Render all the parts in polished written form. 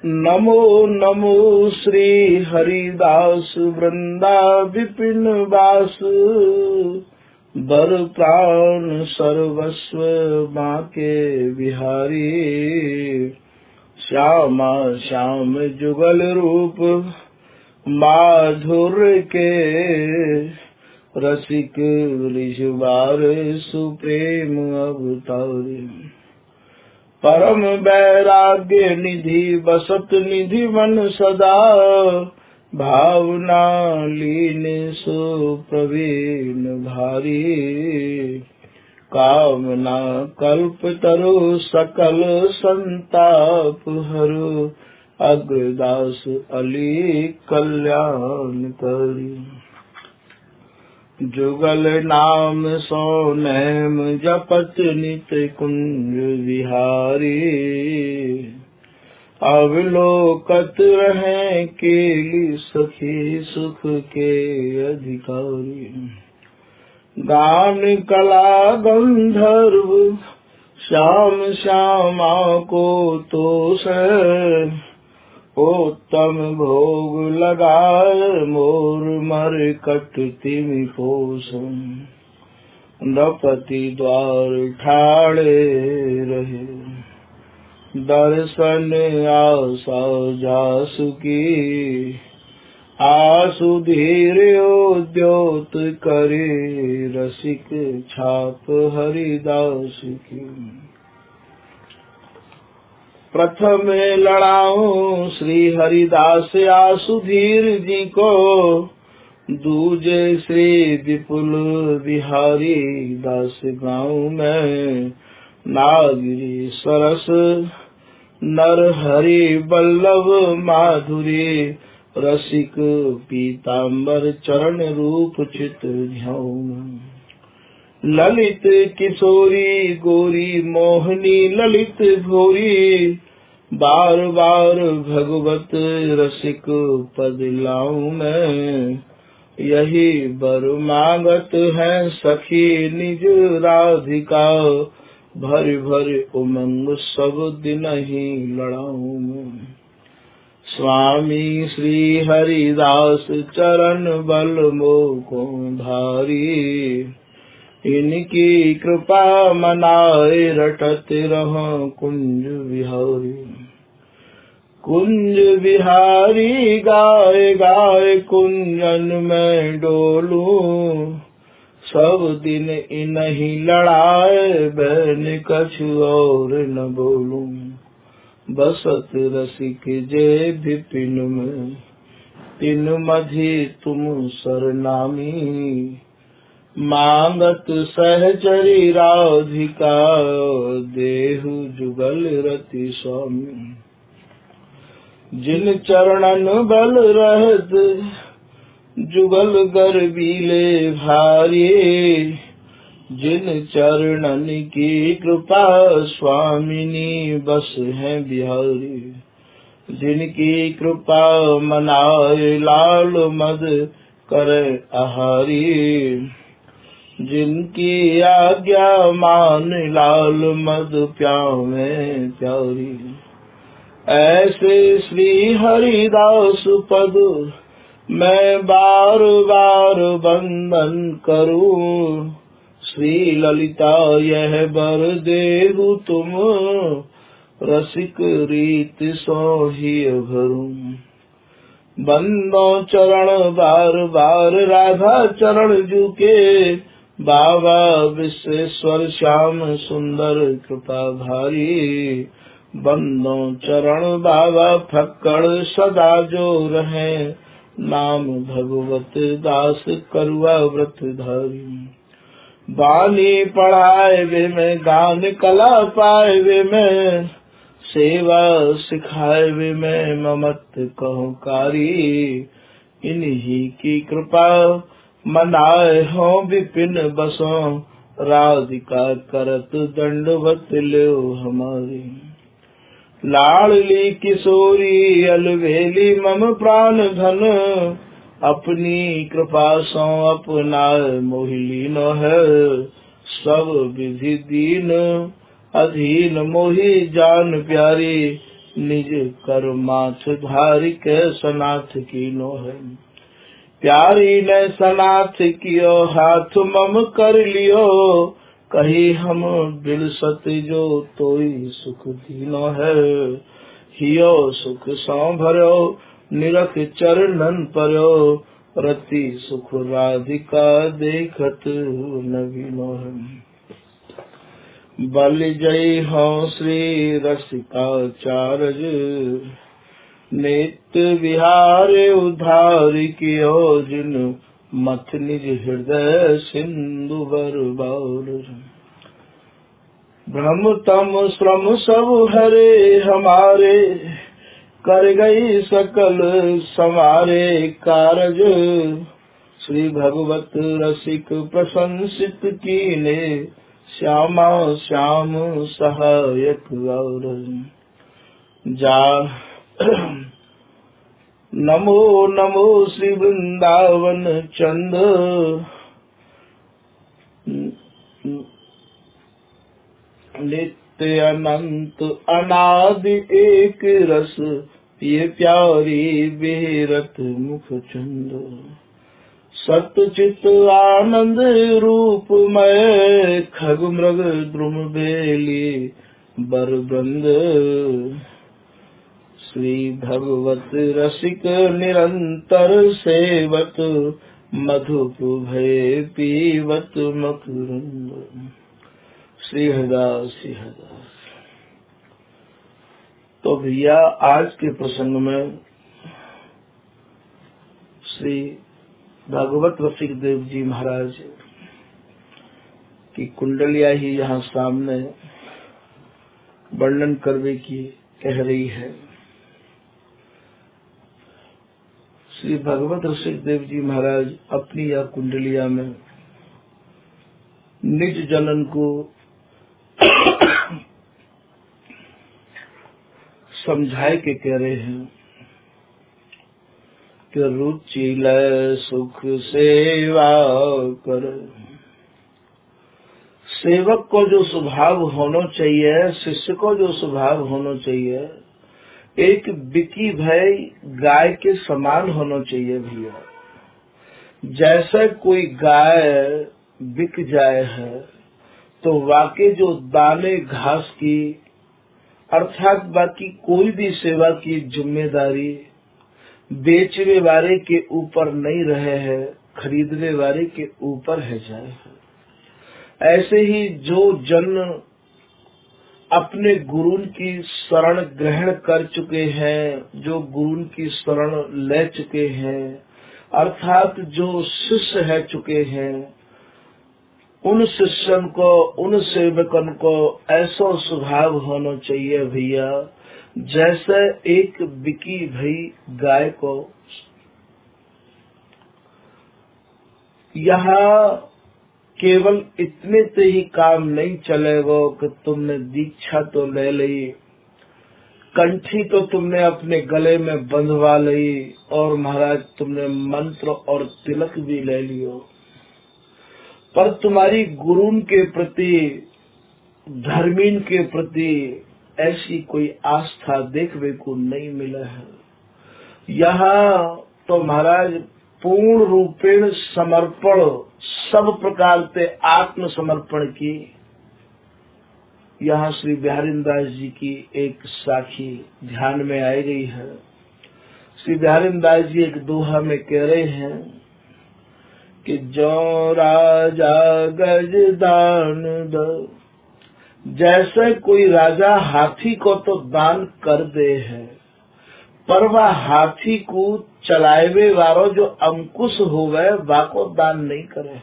नमो नमो श्री हरिदास वृंदा विपिन वास, बर प्राण सर्वस्व बांके बिहारी। श्यामा श्याम जुगल रूप माधुर्य के, रसिक ऋषिवार सुप्रेम अवतारी। परम वैराग्य निधि बसत निधि मन सदा, भावना लीन सो प्रवीण भारी। कामना कल्प तरु सकल संताप हरु, अग्रदास अली कल्याण करी। जुगल नाम सो नैम जपत नित कुंज विहारी। अवलोकत रहे केली सखी सुख के अधिकारी। गान कला गंधर्व श्याम श्यामा को तोष, उत्तम भोग लगाए मोर मर कट तिमि पोष। नृपति द्वार ठाड़े रहे, दर्शन आशा जासु की। आसु धीर उद्योत करे, रसिक छाप हरिदास की। प्रथम लड़ाऊं श्री हरिदास आसुधीर जी को, दूजे श्री विपुल बिहारी दास गाँव में। नागिरी सरस नर हरि बल्लभ माधुरी, रसिक पीताम्बर चरण रूप चित ध्याऊं। ललित किशोरी गोरी मोहनी ललित घोरी, बार बार भगवत रसिक पद लाऊं मैं। यही बर मांगत है सखी निज राधिका, भर भर उमंग सब दिन ही लड़ाऊं मैं। स्वामी श्री हरिदास चरण बल मोको भारी, इनकी कृपा मनाए रटत रहो कुंज विहारी। कुंज विहारी गाय गाय कुंजन में डोलूं, सब दिन इन्हीं लड़ाए बैन कछु और न बोलूं। बसत रसिक जे विपिन में, तिन मधि तुम सरनामी। मांगत सहचरी राधिका, देहु जुगल रति स्वामी। जिन चरणन बल रहत, जुगल गर्बीले भारी। जिन चरणन की कृपा स्वामिनी, बस है बिहारी। जिनकी कृपा मनाए लाल मद करे आहारी। जिनकी आज्ञा मान लाल मद प्यावे प्यारी। ऐसे श्री हरिदास पद मैं बार बार वंदन करूं। श्री ललिता यह बर देहु तुम, रसिक रीत सो ही भरूं। बंदो चरण बार बार राधा चरण झुके, बाबा विश्वेश्वर श्याम सुंदर कृपा भारी। बंदो चरण बाबा फक्कड़ सदा जो रहे, नाम भगवत दास करुआ व्रत धारी। बानी पढ़ाए वे में, गान कला पाए वे में, सेवा सिखाए वे में ममत कहो कारी। इन्हीं की कृपा मनाए हो विपिन बसो, राधिका करत दंडवत लो हमारी। लाडली किशोरी अलवेली मम प्राण धन, अपनी कृपा सो अपना मोहिलीन है। सब विधि दीन अधीन मोहि जान प्यारी, निज कर माथ धारी के सनाथ कीनो है। प्यारी ने सनाथ कियो हाथ मम कर लियो, कही हम बिलसत जो तोई सुख दीनो है। हियो सुख सौ भरो निरख चरणन पर्यो, रति सुख राधिका देखत नवीनो है। बल जय हो श्री रसिकाचार्य, नित्य विहार उद्धार कियो जिन, मथ निज हृदय सिंधु बर बार। भ्रम तम श्रम सब हरे हमारे, कर गई सकल समारे कारज। श्री भगवत रसिक प्रशंसित कीने, श्यामा श्याम सहायक और। जा नमो नमो श्री वृंदावन चंद, नित्य अनंत अनादि एक रस, ये प्यारी बेरत मुख चंद। सत्य चित आनंद रूप में, खग मृग द्रुम बेली बर बंद। श्री भगवत रसिक निरंतर सेवत, मधुप भय पीवत मकरंद। श्री हरिदास श्री हरिदास। तो भैया आज के प्रसंग में श्री भागवत रसिक देव जी महाराज की कुंडलिया ही यहाँ सामने वर्णन करने की कह रही है। श्री भगवत रसिक देव जी महाराज अपनी यह कुंडलिया में निज जनन को समझाए के कह रहे हैं कि रुचि लय सुख सेवा कर। सेवक को जो स्वभाव होना चाहिए, शिष्य को जो स्वभाव होना चाहिए, एक बिकी भय गाय के समान होना चाहिए भैया। जैसे कोई गाय बिक जाए है तो वाकई जो दाने घास की अर्थात बाकी कोई भी सेवा की जिम्मेदारी बेचने वाले के ऊपर नहीं रहे है, खरीदने वाले के ऊपर है जाए है। ऐसे ही जो जन अपने गुरु की शरण ग्रहण कर चुके हैं, जो गुरु की शरण ले चुके हैं, अर्थात जो शिष्य है चुके हैं, उन शिष्यन को, उन सेवकन को ऐसा स्वभाव होना चाहिए भैया जैसे एक बिकी भई गाय को। यहाँ केवल इतने से ही काम नहीं चलेगा कि तुमने दीक्षा तो ले ली, कंठी तो तुमने अपने गले में बंधवा ली और महाराज तुमने मंत्र और तिलक भी ले लियो, पर तुम्हारी गुरु के प्रति, धर्मीन के प्रति ऐसी कोई आस्था देखने को नहीं मिला है। यहाँ तो महाराज पूर्ण रूपेण समर्पण, सब प्रकार से आत्म समर्पण की यहाँ श्री बिहारीदास जी की एक साखी ध्यान में आई गई है। श्री बिहारीदास जी एक दोहा में कह रहे हैं कि जो राजा गज दान दो, जैसे कोई राजा हाथी को तो दान कर दे है, पर वह हाथी को चलावे वालो जो अंकुश होवे वाको दान नहीं करे।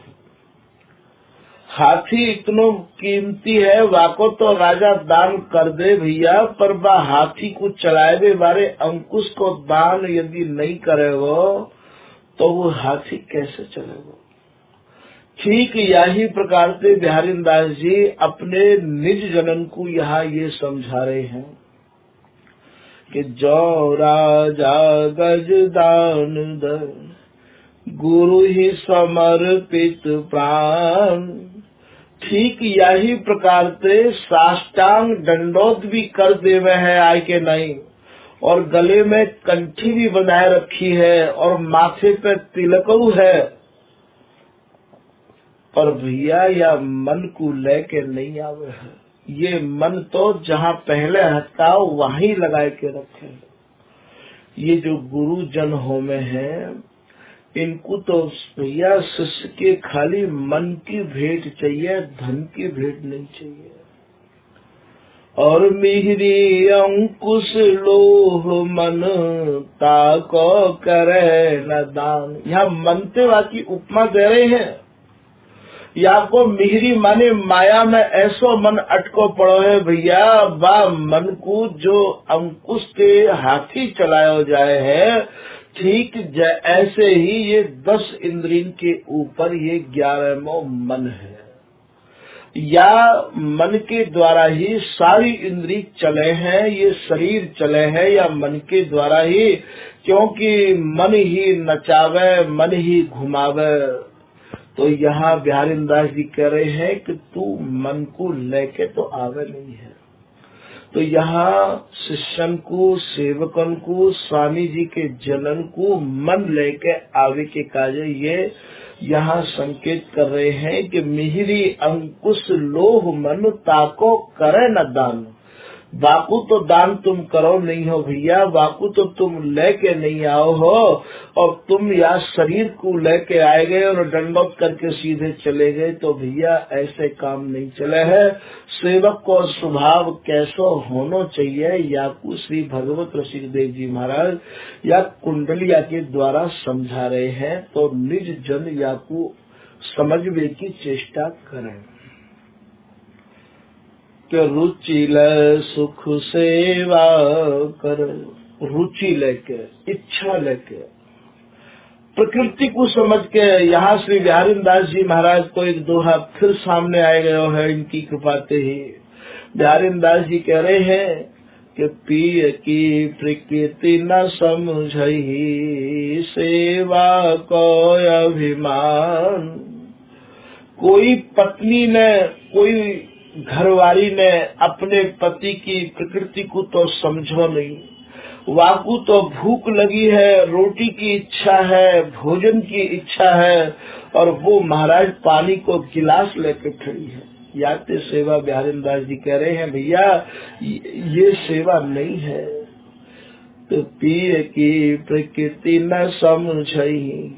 हाथी इतनो कीमती है, वाको तो राजा दान कर दे भैया, पर वह हाथी को चलावे वाले अंकुश को दान यदि नहीं करेगो तो वो हाथी कैसे चलेगा। ठीक यही प्रकार से बिहारीदास जी अपने निज जनन को यहाँ ये समझा रहे हैं कि जो राजा गज दान दे, गुरु ही समर्पित प्राण, ठीक यही प्रकार से साष्टांग दंडोत भी कर देवे है आय के नहीं, और गले में कंठी भी बनाए रखी है और माथे पे तिलकऊ है, पर भैया या मन को लेके नहीं आवे है। ये मन तो जहाँ पहले हटाओ वहीं लगा के रखे। ये जो गुरु जन होमे हैं, इनको तो भैया शिष्य के खाली मन की भेंट चाहिए, धन की भेंट नहीं चाहिए। और मिहरी अंकुश लोह मन ताको करे न दान। यहाँ मनतेवा की उपमा दे रहे हैं। या आपको मिहरी माने माया में ऐसो मन अटको पड़ो है भैया, बा मन को जो अंकुश के हाथी चलायो जाए है, ठीक ऐसे ही ये 10 इंद्रियों के ऊपर ये 11वां मन है। या मन के द्वारा ही सारी इंद्रिय चले हैं, ये शरीर चले हैं या मन के द्वारा ही, क्योंकि मन ही नचावे, मन ही घुमावे। तो यहाँ बिहारी दास जी कह रहे हैं कि तू मन को लेके तो आवे नहीं है। तो यहाँ शिष्यन को, सेवकन को, स्वामी जी के जनन को मन लेके आवे के काजे ये यहाँ संकेत कर रहे हैं कि मिहिरी अंकुश लोह मन ताको करे न दान। बाकू तो दान तुम करो नहीं हो भैया, बाकू तो तुम लेके नहीं आओ हो, और तुम या शरीर को लेके आए गए और दंडोत करके सीधे चले गए, तो भैया ऐसे काम नहीं चले है। सेवक को स्वभाव कैसो होना चाहिए, या को श्री भगवत ऋषिदेव जी महाराज या कुंडलिया के द्वारा समझा रहे हैं। तो निज जन या को समझने की चेष्टा करें कि रुचि ले सुख सेवा कर। रुचि लेके, इच्छा लेके, प्रकृति को समझ के। यहाँ श्री बिहारी दास जी महाराज को एक दोहा फिर सामने आए गए है, इनकी कृपाते ही। बिहारी दास जी कह रहे हैं कि पिय की प्रकृति न समझई, सेवा को अभिमान। कोई पत्नी ने, कोई घरवाली ने अपने पति की प्रकृति को तो समझो नहीं। वाकू तो भूख लगी है, रोटी की इच्छा है, भोजन की इच्छा है, और वो महाराज पानी को गिलास लेके खड़ी है। याते सेवा बिहारी दास जी कह रहे हैं भैया ये सेवा नहीं है। तो पिय की प्रकृति न समझई,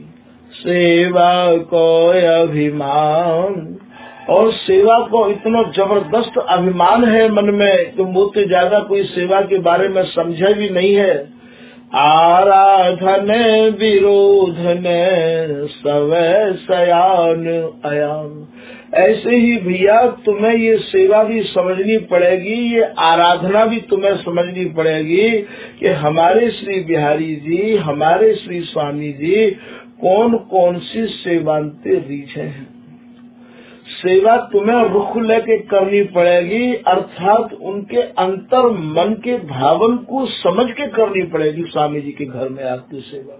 सेवा को अभिमान। और सेवा को इतना जबरदस्त अभिमान है मन में कि मुझसे ज्यादा कोई सेवा के बारे में समझे भी नहीं है। आराधन विरोधन सवै सयान अयान। ऐसे ही भैया तुम्हें ये सेवा भी समझनी पड़ेगी, ये आराधना भी तुम्हें समझनी पड़ेगी कि हमारे श्री बिहारी जी, हमारे श्री स्वामी जी कौन कौन सी सेवांते रीझे हैं। सेवा तुम्हें रुख लेके करनी पड़ेगी, अर्थात उनके अंतर मन के भावन को समझ के करनी पड़ेगी। स्वामी जी के घर में आपकी सेवा,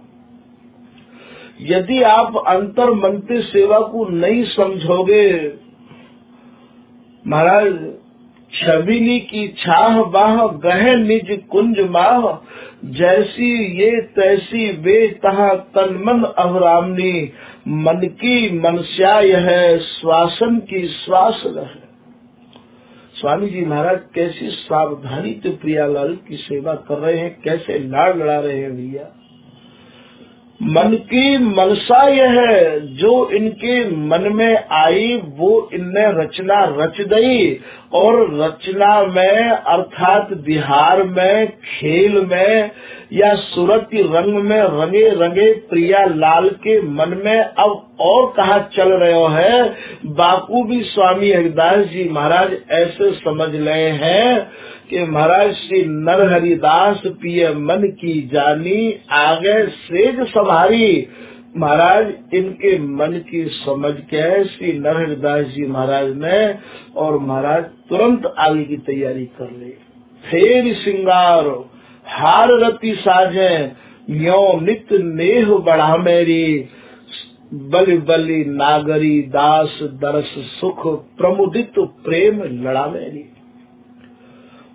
यदि आप अंतर मन से सेवा को नहीं समझोगे, महाराज छबिनी की छाह बाह गहे निज कुंज माह, जैसी ये तैसी वे तहा तन मन अवरामनी, मन की मनस्या यह श्वासन की श्वास रहे। स्वामी जी महाराज कैसी सावधानी से प्रियालाल की सेवा कर रहे हैं, कैसे लाड़ लड़ा रहे हैं भैया। मन की मनसा यह है, जो इनके मन में आई वो इनने रचना रच दई, और रचना में अर्थात बिहार में, खेल में या सूरत रंग में रंगे रंगे प्रिया लाल के मन में अब और कहा चल रहे है। बापू भी स्वामी हरिदास जी महाराज ऐसे समझ रहे हैं कि महाराज श्री नरहरिदास पिय मन की जानी, आगे सेज संभारी। महाराज इनके मन की समझ के श्री नरहरिदास जी महाराज ने, और महाराज तुरंत आगे की तैयारी कर ली। फेर सिंगार हार रति साजे, यो नित नेह बढ़ा मेरी, बलि बलि नागरी दास दरस सुख प्रमुदित प्रेम लड़ावेरी।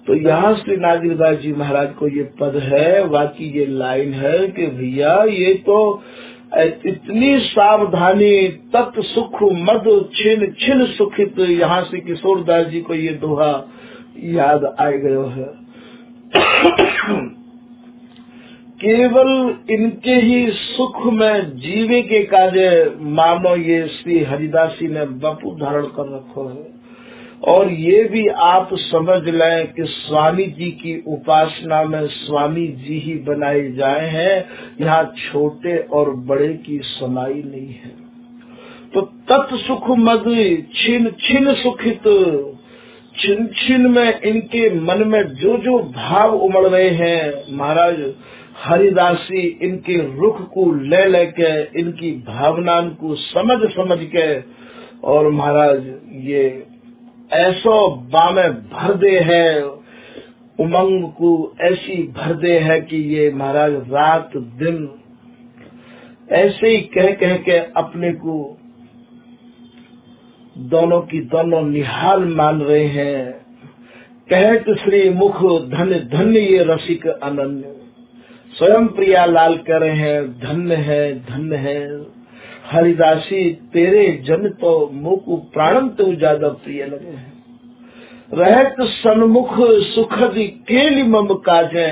तो यहाँ श्री नागेंद्र जी महाराज को ये पद है, बाकी ये लाइन है कि भैया ये तो इतनी सावधानी तत् सुख मद छिन छिन सुखित, यहाँ से किशोरदास जी को ये दोहा याद आ गयो है। केवल इनके ही सुख में जीवे के कार्य मानो ये श्री हरिदासी ने बपू धारण कर रखो है। और ये भी आप समझ लें कि स्वामी जी की उपासना में स्वामी जी ही बनाए जाए हैं, यहाँ छोटे और बड़े की समाई नहीं है। तो तत् सुख मद छिन छिन सुखित, छिन छिन में इनके मन में जो जो भाव उमड़ रहे हैं, महाराज हरिदासी इनके रुख को ले लेके, इनकी भावना को समझ समझ के, और महाराज ये ऐसो बामे भर दे है, उमंग को ऐसी भर दे है कि ये महाराज रात दिन ऐसे ही कह कह के अपने को दोनों की दोनों निहाल मान रहे हैं। कहत श्री मुख धन्य धन्य ये रसिक अनन्य, स्वयं प्रिया लाल कह रहे हैं धन्य है हरिदासी तेरे जन तो मुख प्राणम तो ज्यादा प्रिय लगे हैं। रहत सन्मुख सुखद केली मम काजे,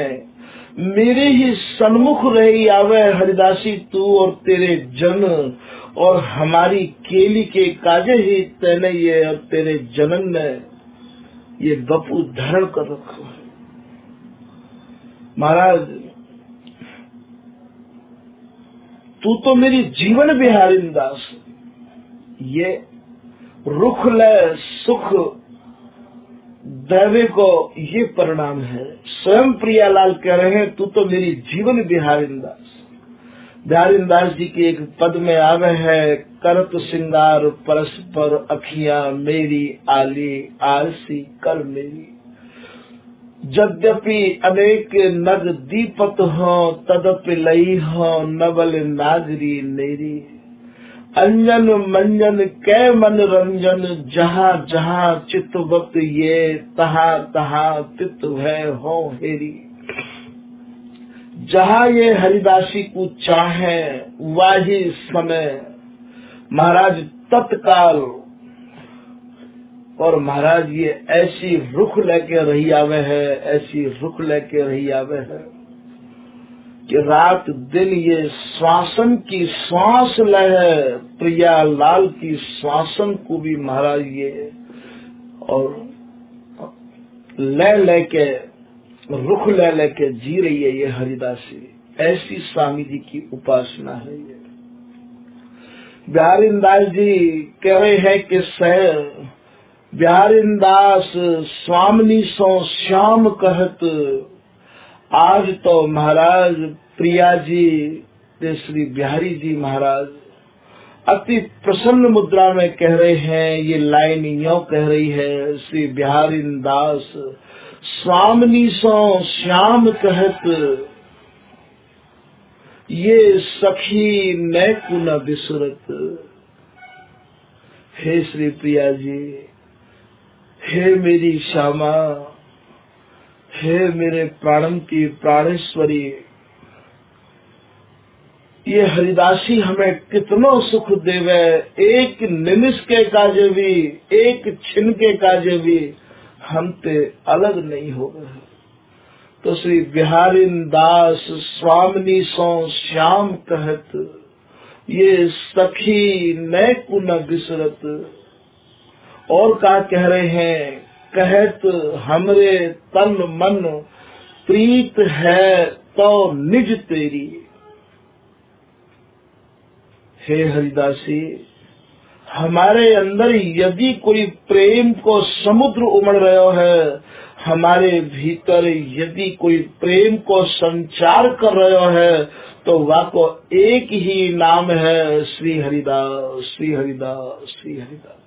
मेरे ही सन्मुख रही आवे हरिदासी तू और तेरे जन, और हमारी केली के काजे ही तेने ये और तेरे जनन ने ये बपू धारण कर रखो है। महाराज तू तो मेरी जीवन बिहारी दास, ये रुख ले सुख दैवे को ये परिणाम है। स्वयं प्रियालाल कह रहे हैं तू तो मेरी जीवन बिहारी दास। बिहारी दास जी के एक पद में आवे है, करत सिंगार परस्पर अखियां मेरी आली आलसी कर मेरी, यद्यपि अनेक नग दीपत हो तदपि लई हो नवल नागरी नेरी, अंजन मंजन कै मन रंजन जहाँ जहाँ चित्तवत ये तहाँ तहाँ तित भय हो हेरी। जहाँ ये हरिदासी को चाहे वाही समय महाराज तत्काल, और महाराज ये ऐसी रुख लेके रही आवे है, ऐसी रुख लेके रही आवे है कि रात दिन ये श्वासन की श्वास ले है, प्रिया लाल की श्वासन को भी महाराज ये और ले लेके रुख ले लेके जी रही है ये हरिदासी। ऐसी स्वामी जी की उपासना है ये। बिहारी दास जी कह रहे हैं कि सह बिहारी दास स्वामिनी सो श्याम कहत, आज तो महाराज प्रिया जी श्री बिहारी जी महाराज अति प्रसन्न मुद्रा में कह रहे हैं। ये लाइन यो कह रही है, श्री बिहारी दास स्वामिनी सो श्याम कहत, ये सखी न कुन बिसरत। हे श्री प्रिया जी, हे मेरी श्यामा, हे मेरे प्राणम की प्राणेश्वरी, ये हरिदासी हमें कितनो सुख देवे, एक निमिष के काजे भी, एक छिन के काजे भी हम ते अलग नहीं हो गए। तो श्री बिहारी दास स्वामिनी सो श्याम कहत, ये सखी न कुन बिसरत। और क्या कह रहे हैं, कहत हमरे तन मन प्रीत है तो निज तेरी। हे हरिदासी, हमारे अंदर यदि कोई प्रेम को समुद्र उमड़ रहा है, हमारे भीतर यदि कोई प्रेम को संचार कर रहा है, तो वह को एक ही नाम है, श्री हरिदास श्री हरिदास श्री हरिदास।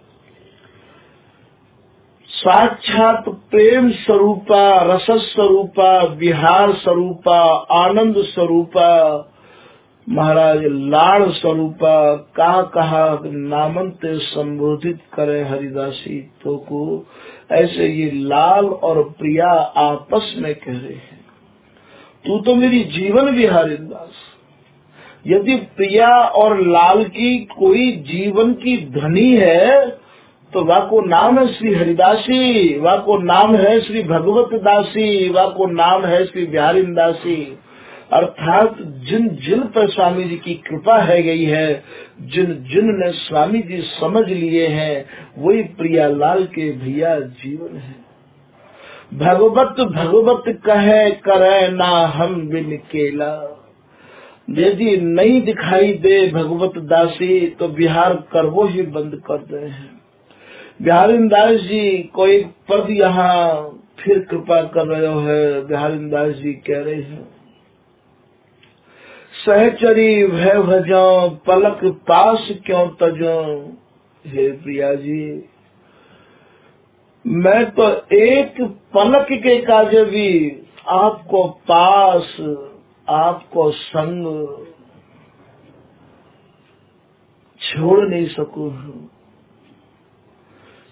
साक्षात प्रेम स्वरूपा, रस स्वरूपा, विहार स्वरूपा, आनंद स्वरूपा, महाराज लाड़ स्वरूपा कहा नामंत संबोधित करे हरिदासी तो को। ऐसे ये लाल और प्रिया आपस में कह रहे हैं, तू तो मेरी जीवन विहारी दास। यदि प्रिया और लाल की कोई जीवन की धनी है तो वा को नाम है श्री हरिदासी, वा को नाम है श्री भगवत दासी, वा को नाम है श्री बिहारी दासी। अर्थात जिन जिन पर स्वामी जी की कृपा है गई है, जिन जिन ने स्वामी जी समझ लिए हैं, वही प्रियालाल के भैया जीवन है। भगवत भगवत कहे करे ना हम बिन केला। यदि नहीं दिखाई दे भगवत दासी तो बिहार करवो ही बंद कर दे हैं। बिहारी दास जी कोई पद यहाँ फिर कृपा कर रहे हो है। बिहारी दास जी कह रहे हैं, सहचरी भय भजो पलक पास क्यों तजो। हे प्रिया जी, मैं तो एक पलक के काज भी आपको पास, आपको संग छोड़ नहीं सकूं।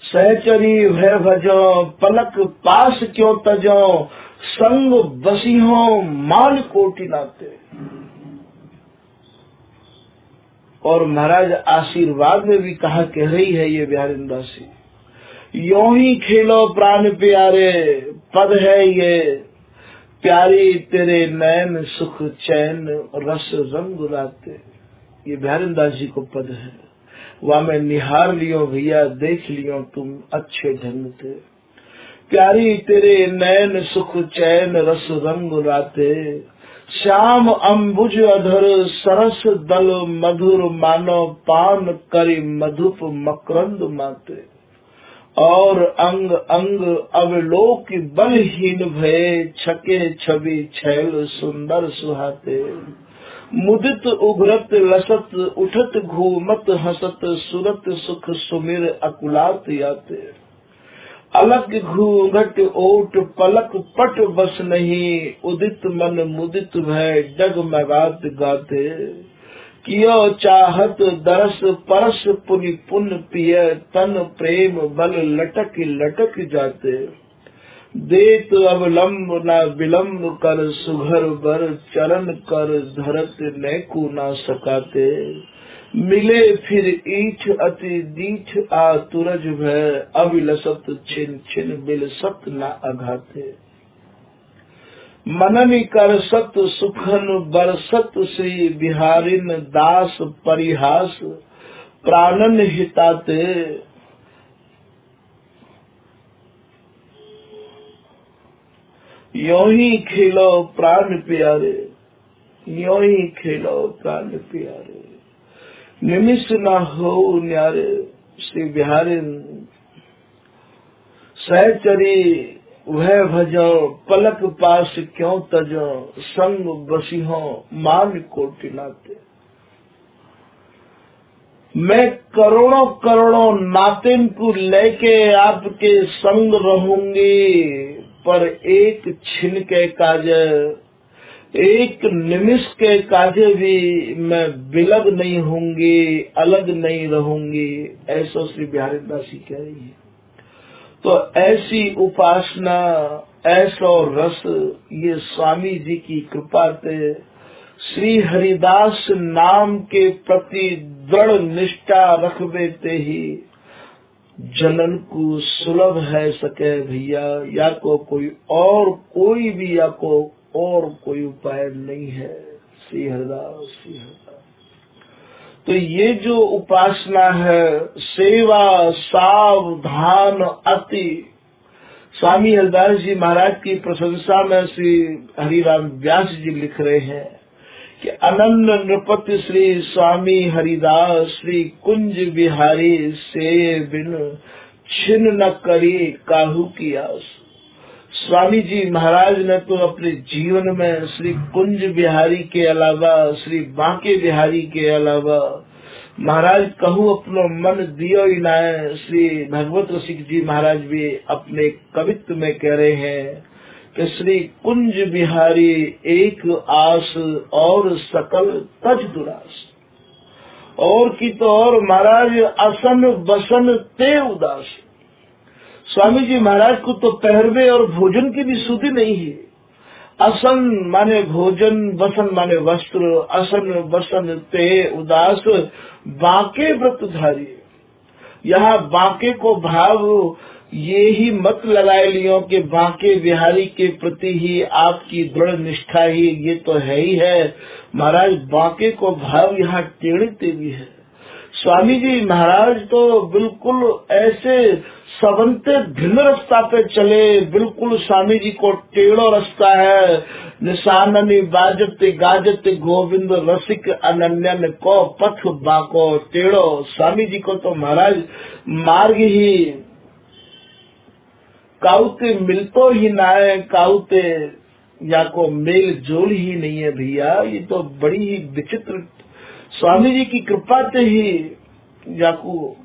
सहचरी भय भजो पलक पास क्यों तजो, संग बसी हो मान कोटि नाते। और महाराज आशीर्वाद में भी कहा कह रही है ये बिहारी दासी, यों ही खेलो प्राण प्यारे पद है ये, प्यारी तेरे नैन सुख चैन रस रंग लाते। ये बिहारी दास जी को पद है, वह मैं निहार लियो भैया, देख लियो तुम अच्छे ढंग से। प्यारी तेरे नैन सुख चैन रस रंग लाते, श्याम अम्बुज अधर सरस दल मधुर मानो पान करी मधुप मकरंद माते। और अंग अंग अवलोक बलहीन भय, छके छवि छैल सुंदर सुहाते। मुदित उघरत लसत उठत घूमत हसत, सुरत सुख सुमिर अकुलात याते। अलग घूंघट ओट पलक पट बस नहीं, उदित मन मुदित भय डगमगात गाते। कियो चाहत दरस परस पुनि पुन पिय, तन प्रेम बल लटक लटक जाते। देत अवलंब न विलंब कर सुघर बर, चरण कर धरत नैकु न सकाते। मिले फिर ईठ अति दीठ आतुरज भय, अविलसत छिन छिन बिलसत न अघाते। मनन कर सत सुखन बरसत श्री बिहारिन दास परिहास, प्राणन हिताते। यों ही खेलो प्राण प्यारे, यों ही खेलो प्राण प्यारे, निमिष न हो न्यारे। श्री बिहारी सहचरी वह भजो पलक पास क्यों तजो, संग बसिहो मान कोटि नाते। मैं करोड़ों करोड़ों नातिन को लेके आपके संग रहूंगी, पर एक छिन के काजे, एक निमिष के काजे भी मैं बिलग नहीं होंगी, अलग नहीं रहूंगी। ऐसा श्री बिहारी दासी कह रही है। तो ऐसी उपासना, ऐसा रस, ये स्वामी जी की कृपा से श्री हरिदास नाम के प्रति दृढ़ निष्ठा रख देते ही जनन को सुलभ है सके भैया। या को कोई और कोई भी, या को और कोई उपाय नहीं है। श्री हरिदास, श्री हरिदास। तो ये जो उपासना है, सेवा सावधान अति। स्वामी हरिदास जी महाराज की प्रशंसा में श्री हरिराम व्यास जी लिख रहे हैं कि अनन्य नृपति श्री स्वामी हरिदास, श्री कुंज बिहारी से बिन छिन न करी काहू की आस। स्वामी जी महाराज ने तो अपने जीवन में श्री कुंज बिहारी के अलावा, श्री बांके बिहारी के अलावा महाराज कहूँ अपनो मन दियो ही ना है। श्री भगवत रसिक जी महाराज भी अपने कवित्व में कह रहे हैं कि श्री कुंज बिहारी एक आस और सकल तज दुरास। और की तो और महाराज असन बसन ते उदास। स्वामी जी महाराज को तो पहरवे और भोजन की भी सुधि नहीं है। असन माने भोजन, बसन माने वस्त्र, असन बसन ते उदास बांके व्रतधारी। यहाँ बांके को भाव ये ही मत लगाए लियो कि बांके बिहारी के प्रति ही आपकी दृढ़ निष्ठा ही ये तो है ही है। महाराज बांके को भाव यहाँ टेढ़ते भी है। स्वामी जी महाराज तो बिल्कुल ऐसे सबंते भिन्न रास्ता पे चले, बिल्कुल स्वामी जी को टेढ़ो रास्ता है। निशाननी बाजत गाजत गोविंद रसिक अनन्यन को पथ बाको टेढ़ो। स्वामी जी को तो महाराज मार्ग ही काउते मिलतो ही ना है, काउते या को मेल जोल ही नहीं है भैया। ये तो बड़ी ही विचित्र स्वामी जी की कृपा से ही या को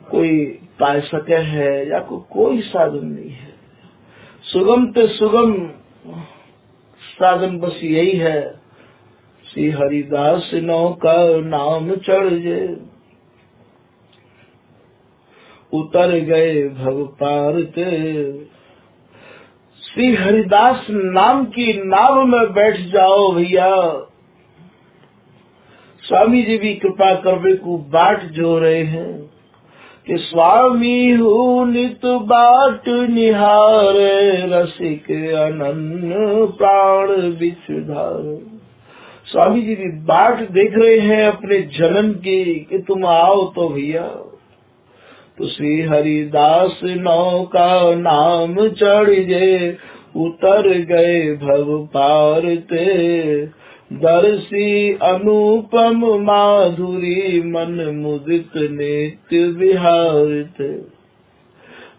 कोई पा सके है, या को कोई साधन नहीं है। सुगम ते सुगम साधन बस यही है, श्री हरिदास नो का नाम चढ़ जे, उतर गए भव पार ते। श्री हरिदास नाम की नाव में बैठ जाओ भैया। स्वामी जी भी कृपा करवे को बाट जो रहे हैं कि स्वामी हूँ नित बाट निहारे, रसिक अनन्य प्राण बिचधार। स्वामी जी भी बाट देख रहे हैं अपने जनन की कि तुम आओ तो भैया। तो श्री हरिदास नौका नाम चढ़ जे, उतर गए भव पार ते। दर्शी अनुपम माधुरी, मन मुदित नित्य विहारित।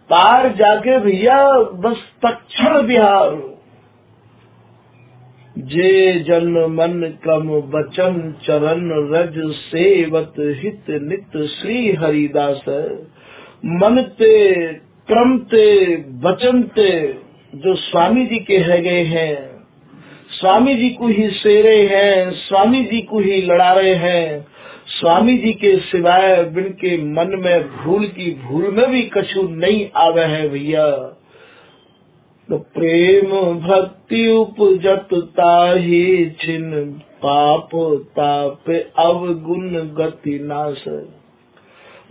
पार जाके भैया बस तक्षण बिहार। जे जन मन कम बचन चरण रज, सेवत हित नित श्री हरिदास। मन ते क्रम ते वचन ते जो स्वामी जी के है गए हैं, स्वामी जी को ही सेरे हैं, स्वामी जी को ही लड़ा रहे हैं। स्वामी जी के सिवाय बिन के मन में भूल की भूल में भी कछु नहीं आवे है भैया। तो प्रेम भक्ति उपजत ताहि छिन, पाप ताप अवगुण गति नाश।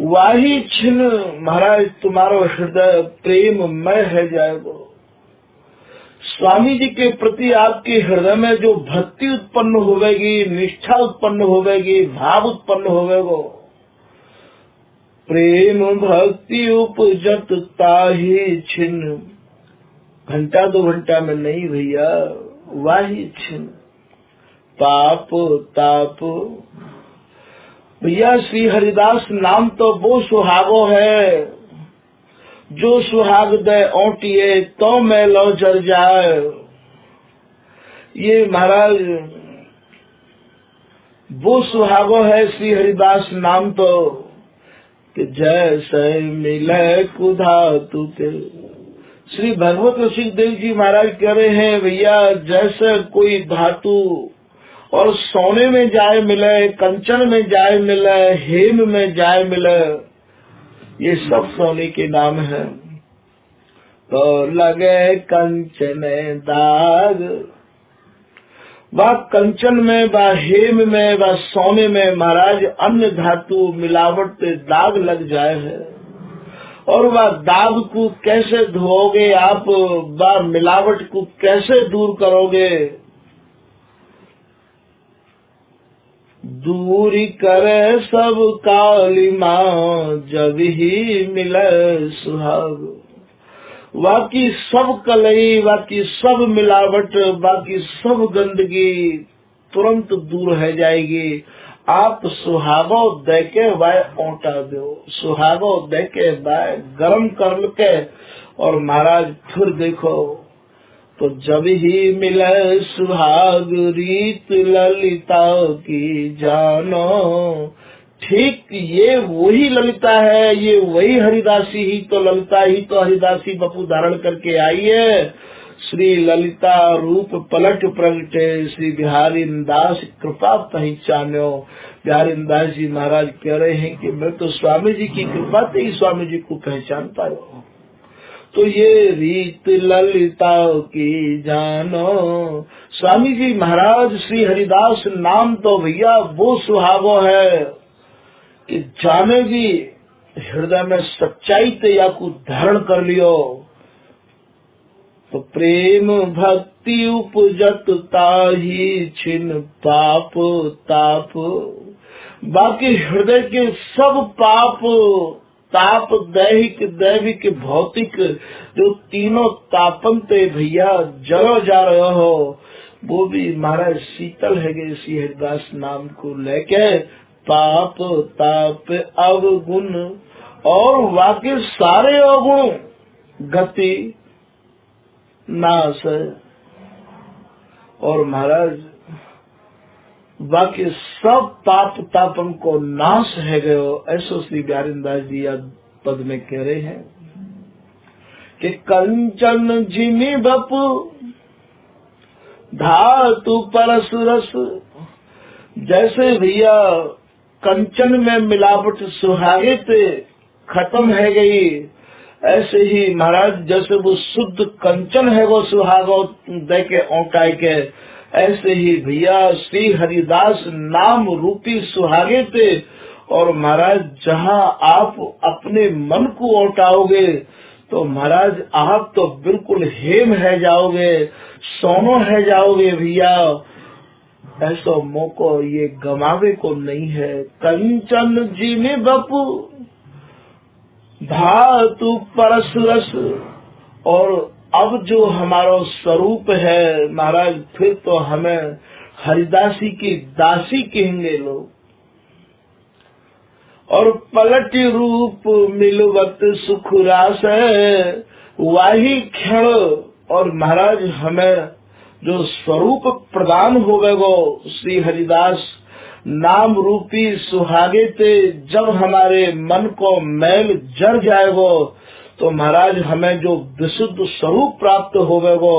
वाही छिन महाराज तुम्हारो हृदय प्रेममय है जाएगो। स्वामी जी के प्रति आपके हृदय में जो भक्ति उत्पन्न होवेगी, निष्ठा उत्पन्न होवेगी, भाव उत्पन्न होवेगो। प्रेम भक्ति उपजत ताहि छिन, घंटा दो घंटा में नहीं भैया, वाही छिन पाप ताप। भैया श्री हरिदास नाम तो वो सुहागो है जो सुहाग दे ओटिए तो मैं लो जल जाए। ये महाराज वो सुहागो है श्री हरिदास नाम तो कि जैसे मिले कुधा तुके। श्री भगवत रसिक देव जी महाराज कह रहे हैं भैया जैसे कोई धातु और सोने में जाए मिले, कंचन में जाए मिले, हेम में जाए मिले, ये सब सोने के नाम है। तो लगे कंचन दाग, वह कंचन में, वह हेम में, वह सोने में महाराज अन्य धातु मिलावट से दाग लग जाए है। और वह दाग को कैसे धोओगे आप, वह मिलावट को कैसे दूर करोगे? दूरी करे सब काली माँ जब ही मिले सुहाग। बाकी सब कलई, बाकी सब मिलावट, बाकी सब गंदगी तुरंत दूर है जाएगी। आप सुहागो दे के वाय ओटा दो, सुहागो दे के वाय गरम कर के, और महाराज फिर देखो तो जब ही मिले सुहाग रीत ललिता की जानो। ठीक ये वही ललिता है, ये वही हरिदासी ही तो ललिता ही तो हरिदासी बपू धारण करके आई है। श्री ललिता रूप पलट प्रगटे, श्री बिहारी दास कृपा पहचान्यो। बिहारी दास जी महाराज कह रहे हैं कि मैं तो स्वामी जी की कृपा से ही स्वामी जी को पहचान पाया। तो ये रीत ललिता की जानो। स्वामी जी महाराज श्री हरिदास नाम तो भैया वो सुहावो है कि जाने भी हृदय में सच्चाई ते या को धारण कर लियो तो प्रेम भक्ति उपजत ताही छिन पाप ताप। बाकी हृदय के सब पाप ताप दैहिक दैविक भौतिक जो तीनों तापन ते भैया जरो जा रहे हो वो भी महाराज शीतल है गए श्री हरिदास नाम को लेके। पाप ताप अवगुण और बाकी सारे अवगुण गति नाश है। और महाराज बाकी सब पाप तापन को नाश है गयो। ऐसो श्री बिहारी दास जी पद में कह रहे हैं कि कंचन जिमी बपु धातु परस रस। जैसे भैया कंचन में मिलावट सुहागे से खत्म है गई, ऐसे ही महाराज जैसे वो शुद्ध कंचन है वो सुहागो दे के औटाई के, ऐसे ही भैया श्री हरिदास नाम रूपी सुहागे थे। और महाराज जहाँ आप अपने मन को औटाओगे तो महाराज आप तो बिल्कुल हेम है जाओगे, सोनो है जाओगे भैया। ऐसा मौको ये गमावे को नहीं है। कंचन जी में बपू धातु परस रस। और अब जो हमारा स्वरूप है महाराज फिर तो हमें हरिदासी की दासी कहेंगे लोग। और पलट रूप मिलवत सुखरास है वही क्षण। और महाराज हमें जो स्वरूप प्रदान होवेगो श्री हरिदास नाम रूपी सुहागे ते जब हमारे मन को मैल जर जाएगो तो महाराज हमें जो विशुद्ध स्वरूप प्राप्त होवेगो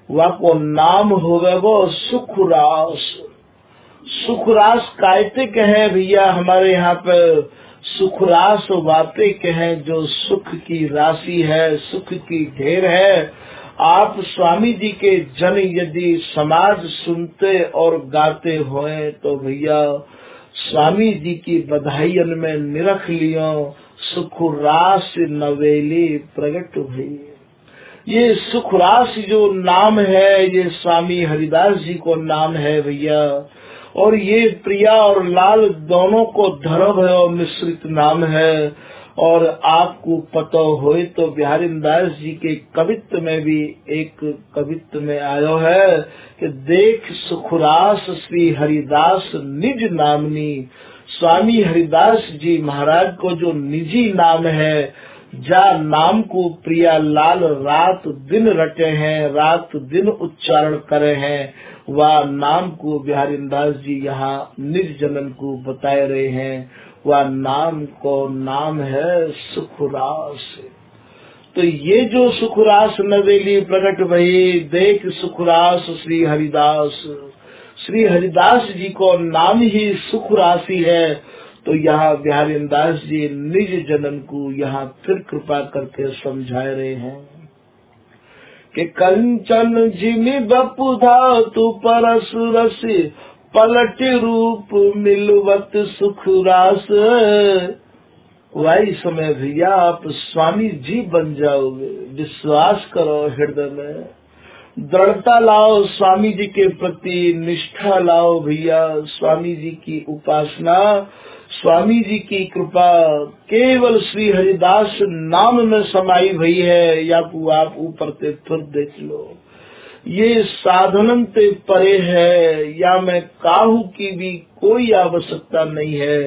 वह को नाम होवेगो सुखरास। सुखरास कायते कहे भैया हमारे यहाँ पे सुखरास बातें कहे जो सुख की राशि है, सुख की ढेर है। आप स्वामी जी के जन यदि समाज सुनते और गाते होए तो भैया स्वामी जी की बधाईयन में निरख लियो सुखरास नवेली प्रगट हुई। ये सुखरास जो नाम है ये स्वामी हरिदास जी को नाम है भैया। और ये प्रिया और लाल दोनों को धर्म है और मिश्रित नाम है। और आपको पता होए तो बिहारी दास जी के कवित्व में भी एक कवित्व में आयो है कि देख सुखरास श्री हरिदास निज नामनी। स्वामी हरिदास जी महाराज को जो निजी नाम है जा नाम को प्रिया लाल रात दिन रटे हैं, रात दिन उच्चारण करे हैं। वह नाम को बिहारी दास जी यहाँ निज जनन को बताए रहे हैं। वह नाम को नाम है सुखरास। तो ये जो सुखरास नवेली प्रकट भई देख सुखरास श्री हरिदास। श्री हरिदास जी को नाम ही सुख राशि है। तो यहाँ बिहारी दास जी निज जनन को यहाँ फिर कृपा करके समझा रहे हैं कि कंचन जिमि बपु धातु परस रस पलट रूप मिलवत सुख रास। वही समय भैया आप स्वामी जी बन जाओगे। विश्वास करो हृदय में, दृढ़ता लाओ स्वामी जी के प्रति, निष्ठा लाओ भैया। स्वामी जी की उपासना, स्वामी जी की कृपा केवल श्री हरिदास नाम में समाई भई है। या आप ऊपर से फिर देख लो, ये साधनन ते परे है या मैं काहू की भी कोई आवश्यकता नहीं है।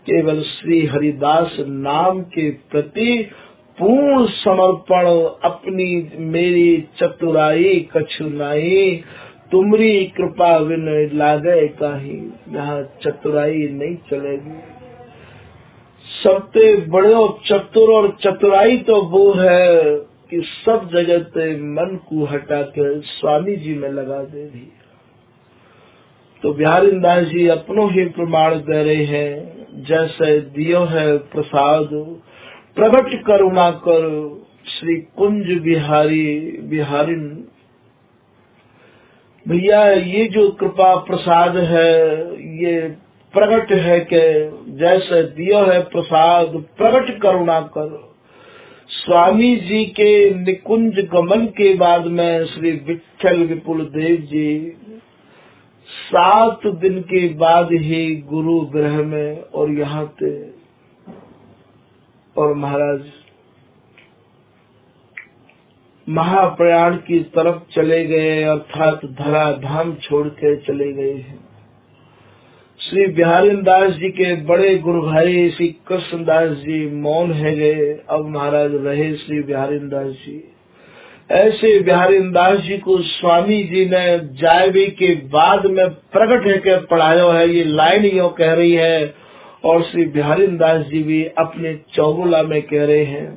केवल श्री हरिदास नाम के प्रति पूर्ण समर्पण, अपनी मेरी चतुराई कछु नाई, तुमरी कृपा विन लागे काही। यहाँ चतुराई नहीं चलेगी। सबसे बड़े चतुर और चतुराई तो वो है कि सब जगत मन को हटा के स्वामी जी में लगा दे भी। तो बिहारी दास जी अपनों ही प्रमाण दे रहे हैं, जैसे दियो है प्रसाद प्रगट करुणा कर श्री कुंज बिहारी बिहारिन। भैया ये जो कृपा प्रसाद है ये प्रगट है के जैसे दियो है प्रसाद प्रगट करुणा कर। स्वामी जी के निकुंज गमन के बाद में श्री विठल विपुल देव जी 7 दिन के बाद ही गुरु ग्रह में और यहाँ थे और महाराज महाप्रयाण की तरफ चले गए, अर्थात धरा धाम छोड़ के चले गए हैं। श्री बिहारी दास जी के बड़े गुरु भाई श्री कृष्णदास जी मौन है गए, अब महाराज रहे श्री बिहारी दास जी। ऐसे बिहारी दास जी को स्वामी जी ने जायबी के बाद में प्रकट है के पढ़ायो है, ये लाइन यो कह रही है। और श्री बिहारी दास जी भी अपने चौगुला में कह रहे हैं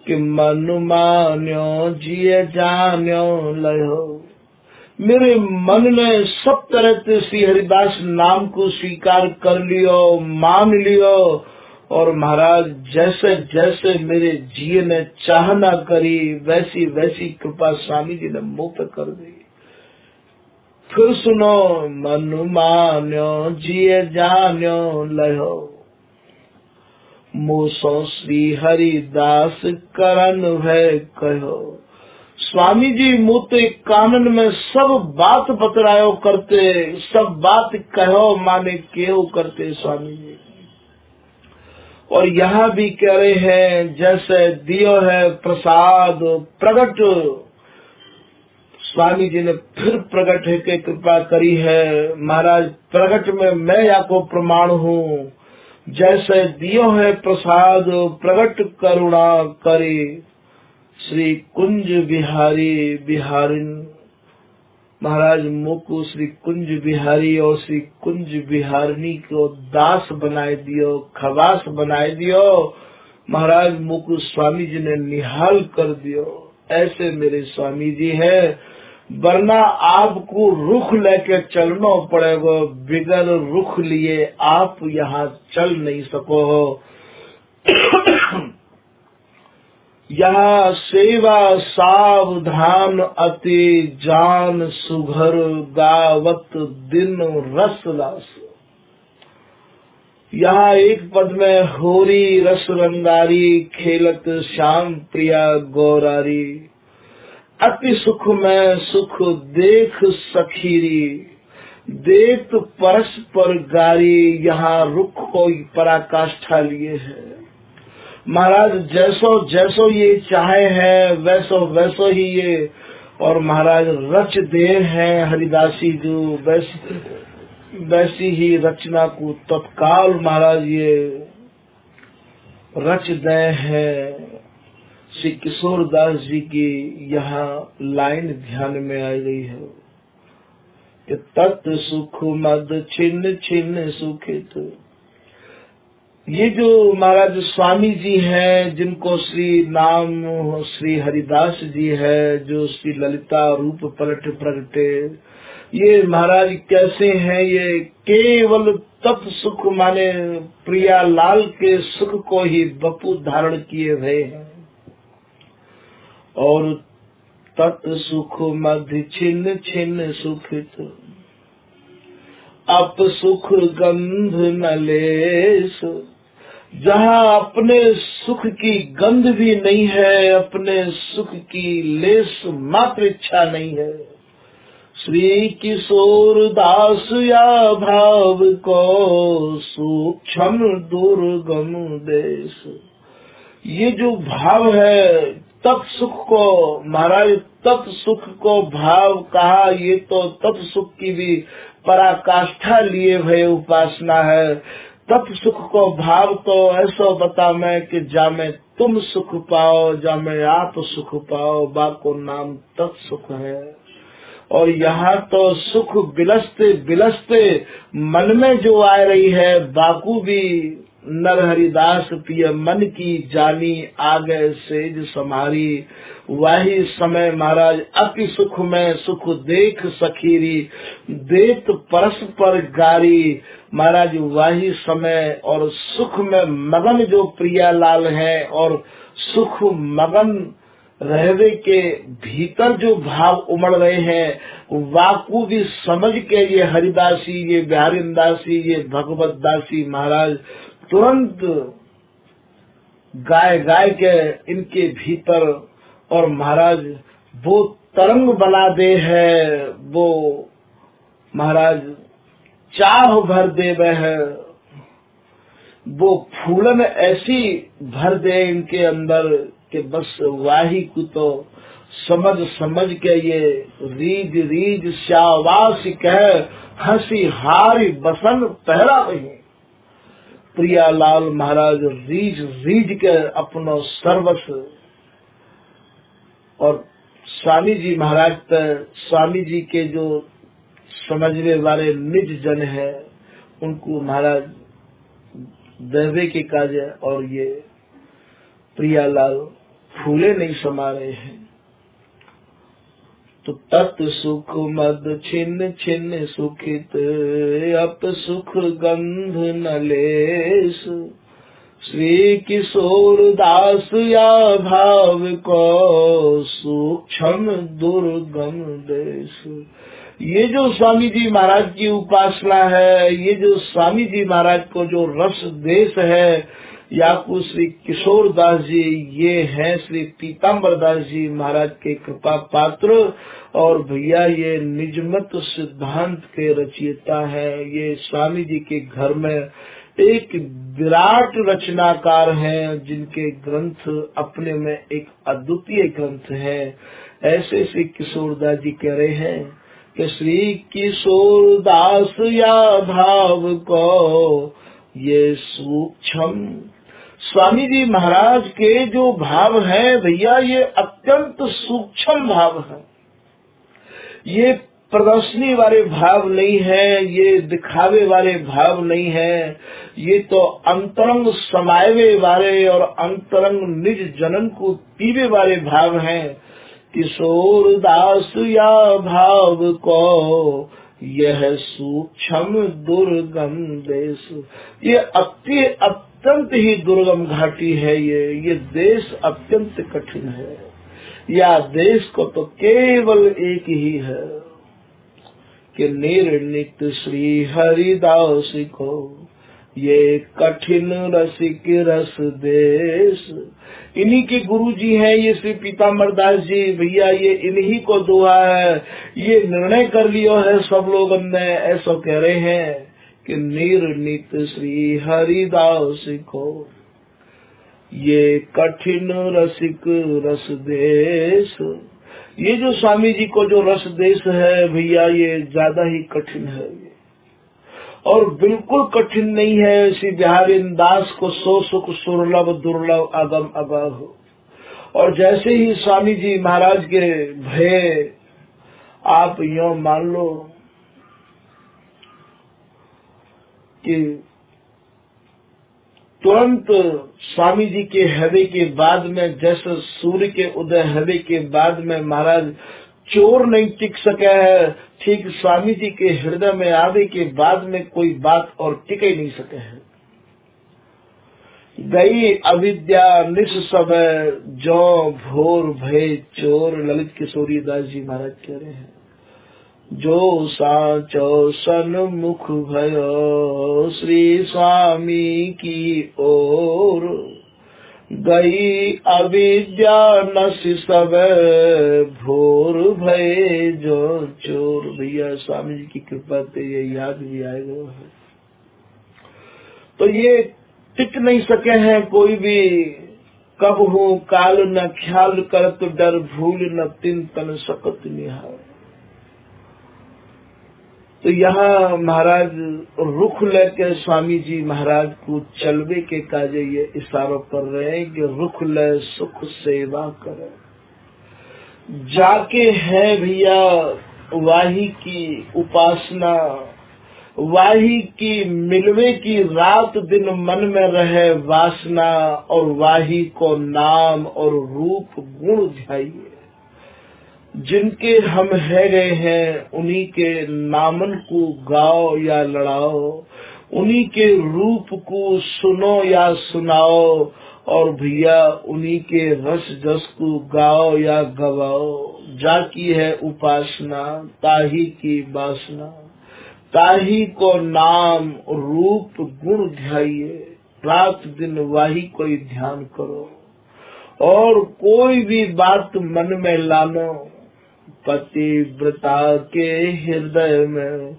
कि मनु मान्यो जिये जान्यो लयो। मेरे मन ने सब तरह से श्री हरिदास नाम को स्वीकार कर लियो, मान लियो। और महाराज जैसे जैसे मेरे जिये ने चाहना करी वैसी वैसी कृपा स्वामी जी ने मुंह पे कर दी। फिर सुनो, मनु मान्यो जिये जान्यो लयो, मोसो श्री हरिदास करन है कहो। स्वामी जी मुते कानन में सब बात बतरायो करते, सब बात कहो माने केव करते स्वामी जी। और यहाँ भी कह रहे हैं जैसे दियो है प्रसाद प्रगट, स्वामी जी ने फिर प्रगट है के कृपा करी है। महाराज प्रगट में मैं याको प्रमाण हूँ, जैसे दियो है प्रसाद प्रगट करुणा करे श्री कुंज बिहारी बिहारिन। महाराज मोको श्री कुंज बिहारी और श्री कुंज बिहारिनी को दास बनाए दियो, खवास बनाए दियो। महाराज मोको स्वामी जी ने निहाल कर दियो। ऐसे मेरे स्वामी जी है, वरना आपको रुख लेके चलना पड़ेगा, बिगर रुख लिए आप यहाँ चल नहीं सको हो। यहाँ सेवा सावधान अति जान सुघर गावत दिन रस लास। यहाँ एक पद में होरी रस रंगारी खेलत श्याम प्रिया गौरारी। अति सुख में सुख देख सखीरी, देख परस्पर गारी। यहाँ रुख कोई पराकाष्ठा लिए है। महाराज जैसो जैसो ये चाहे है वैसो वैसो ही ये। और महाराज रच दे हैं हरिदासी जो वैसी ही रचना को तत्काल महाराज ये रच दे हैं। श्री किशोर दास जी की यहाँ लाइन ध्यान में आ गई है कि तत् सुख मद छिन्न छिन्न सुखित। ये जो महाराज स्वामी जी हैं, जिनको श्री नाम श्री हरिदास जी है, जो श्री ललिता रूप पलट प्रगटे, ये महाराज कैसे हैं? ये केवल तत् सुख माने प्रिया लाल के सुख को ही बपू धारण किए हुए हैं। और तत् सुख मध्य छिन्न छिन्न सुखित, अप सुख गंध न लेस। जहाँ अपने सुख की गंध भी नहीं है, अपने सुख की लेस मात्र इच्छा नहीं है। श्री किशोर दास या भाव को सूक्ष्म दुर्गम देश। ये जो भाव है तत्सुख को, महाराज तत्सुख को भाव कहा, ये तो तत्सुख की भी पराकाष्ठा लिए हुए उपासना है। तत्सुख को भाव तो ऐसा बता मैं कि जामे तुम सुख पाओ, जामे आप सुख पाओ, बाको नाम तत्सुख है। और यहाँ तो सुख बिलसते बिलसते मन में जो आ रही है, बाकू भी नर हरिदास पिय मन की जानी, आ गए सेज समारी। वही समय महाराज अति सुख में सुख देख सखीरी, देत परस्पर गारी। महाराज वही समय और सुख में मगन जो प्रियालाल है, और सुख मगन रहवे के भीतर जो भाव उमड़ रहे हैं, वाकू भी समझ के ये हरिदासी, ये बिहारीदासी, ये भगवत दासी महाराज तुरंत गाय गाय के इनके भीतर, और महाराज वो तरंग बना दे है, वो महाराज चाह भर देवे है, वो फूलन ऐसी भर दे इनके अंदर कि बस वाही को तो समझ समझ के ये रीज रीज श्यावास कह, हंसी हारी बसन पहरा रही। प्रियालाल महाराज रीज रीज के अपनो सर्वस्व, और स्वामी जी महाराज स्वामी जी के जो समझने वाले निज जन है, उनको महाराज देवे के काज है, और ये प्रियालाल फूले नहीं समा रहे हैं। तो तत् सुख मद छिन्न छिन्न सुखित, अप सुख गंध न लेस। श्री किशोर दास या भाव को, सूक्ष्म दुर्गम देश। ये जो स्वामी जी महाराज की उपासना है, ये जो स्वामी जी महाराज को जो रस देश है, याकू श्री किशोर दास जी, ये हैं श्री पीताम्बर दास जी महाराज के कृपा पात्र। और भैया ये निजमत सिद्धांत के रचयिता है। ये स्वामी जी के घर में एक विराट रचनाकार हैं, जिनके ग्रंथ अपने में एक अद्वितीय ग्रंथ है। ऐसे श्री किशोर दास जी कह रहे हैं कि श्री किशोर दास या भाव को, ये सूक्ष्म। स्वामी जी महाराज के जो भाव है भैया, ये अत्यंत सूक्ष्म भाव है। ये प्रदर्शनी वाले भाव नहीं है, ये दिखावे वाले भाव नहीं है, ये तो अंतरंग समाये वाले और अंतरंग निज जनन को पीवे वाले भाव हैं। किशोर दास या भाव को, यह सूक्ष्म दुर्गम देश। ये अत्यंत ही दुर्गम घाटी है। ये देश अत्यंत कठिन है। या देश को तो केवल एक ही है कि निर्णित श्री हरिदास को, ये कठिन रसिक रस देश। इन्हीं के गुरु जी हैं ये श्री पीताम्बर दास जी। भैया ये इन्हीं को दुआ है, ये निर्णय कर लियो है सब लोग ने, ऐसा कह रहे हैं कि निर्णित श्री हरिदास को, ये कठिन रसिक रस देश। ये जो स्वामी जी को जो रस देश है भैया, ये ज्यादा ही कठिन है। और बिल्कुल कठिन नहीं है। श्री बिहारी दास को सो सुख सुरलभ दुर्लभ अगम अगाह। और जैसे ही स्वामी जी महाराज के भय, आप यो मान लो कि तुरंत स्वामी जी के हृदय के बाद में, जैसे सूर्य के उदय हृदय के बाद में महाराज चोर नहीं टिक सके है, ठीक स्वामी जी के हृदय में आवे के बाद में कोई बात और टिक ही नहीं सके है। गई अविद्या निश सब जो भोर भय चोर। ललित किशोरी दास जी महाराज कह रहे हैं, जो साचो सन्मुख भयो श्री स्वामी की ओर, गई अविद्या नश सब भोर भय जो चोर। भैया स्वामी जी की कृपा से ये याद भी आएगा है। तो ये टिक नहीं सके हैं कोई भी। कब हो काल न ख्याल करत डर भूल, न तिन तन सकत निहार। तो यहाँ महाराज रुख लेके स्वामी जी महाराज को चलवे के काजे ये इशारों कर रहे हैं कि रुख ले सुख सेवा करे। जाके है भैया वाही की उपासना, वाही की मिलवे की रात दिन मन में रहे वासना, और वाही को नाम और रूप गुण ध्याइए। जिनके हम है गए हैं उन्हीं के नामन को गाओ या लड़ाओ, उन्हीं के रूप को सुनो या सुनाओ, और भैया उन्हीं के रस जस को गाओ या गवाओ। जाकी है उपासना ताही की वासना, ताही को नाम रूप गुण ध्याइए। रात दिन वाही कोई ध्यान करो, और कोई भी बात मन में लानो। पतिव्रता के हृदय में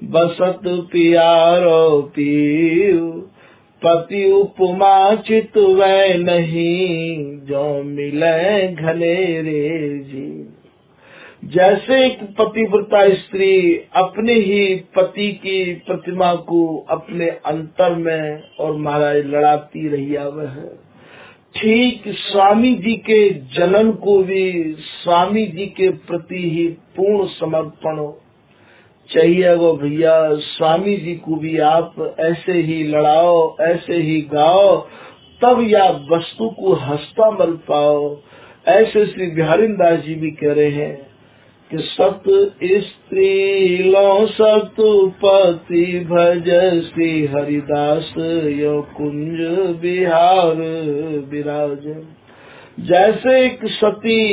बसत प्यारो पीऊ, पति उपमा चित वै नहीं, जो मिले घनेरे जी। जैसे एक पतिव्रता स्त्री अपने ही पति की प्रतिमा को अपने अंतर में और महाराज लड़ाती रही आवे है, ठीक स्वामी जी के जनन को भी स्वामी जी के प्रति ही पूर्ण समर्पण चाहिए। वो भैया स्वामी जी को भी आप ऐसे ही लड़ाओ, ऐसे ही गाओ, तब या वस्तु को हंसता मल पाओ। ऐसे श्री बिहारी दास जी भी कह रहे हैं कि सत स्त्री लो सतपति भज श्री हरिदास, यो कुंज बिहार विराज। जैसे एक सती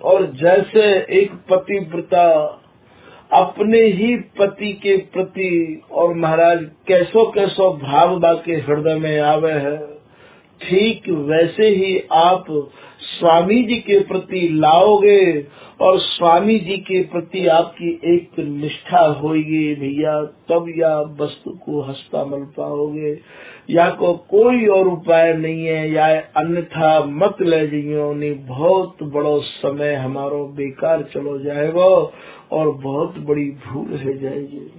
और जैसे एक पतिव्रता अपने ही पति के प्रति और महाराज कैसो कैसो भाव बाके हृदय में आवे है, ठीक वैसे ही आप स्वामी जी के प्रति लाओगे और स्वामी जी के प्रति आपकी एक निष्ठा होगी भैया, तब या वस्तु को हंसता मल पाओगे। या को कोई और उपाय नहीं है, या अन्यथा मत ले जाइयो, नहीं बहुत बड़ो समय हमारो बेकार चलो जाएगा और बहुत बड़ी भूल हो जाएगी।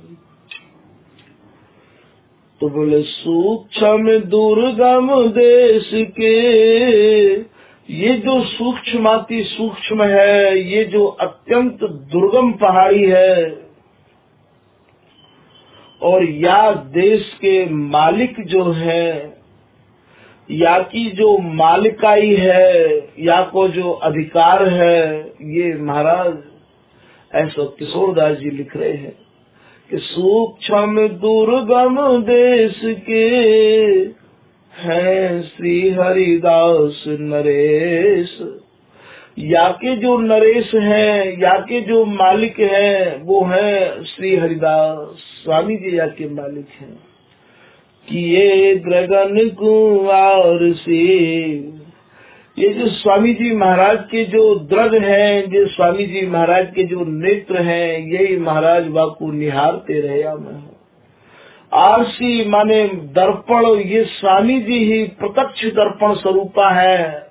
तो बोले सूक्ष्म दुर्गम देश के, ये जो सूक्ष्माति सूक्ष्म है, ये जो अत्यंत दुर्गम पहाड़ी है, और या देश के मालिक जो है, या की जो मालिकाई है, या को जो अधिकार है, ये महाराज ऐसा किशोरदास जी लिख रहे हैं कि सूक्ष्म दुर्गम देश के हैं श्री हरिदास नरेश। या के जो नरेश हैं, या के जो मालिक हैं, वो हैं श्री हरिदास स्वामी जी, या के मालिक हैं। कि ये गगन कुंवर से, ये जो स्वामी जी महाराज के जो दृढ़ हैं, जो स्वामी जी महाराज के जो नेत्र हैं, यही महाराज बापू निहारते रहे मैं। आरसी माने दर्पण, ये स्वामी जी ही प्रत्यक्ष दर्पण स्वरूपा है।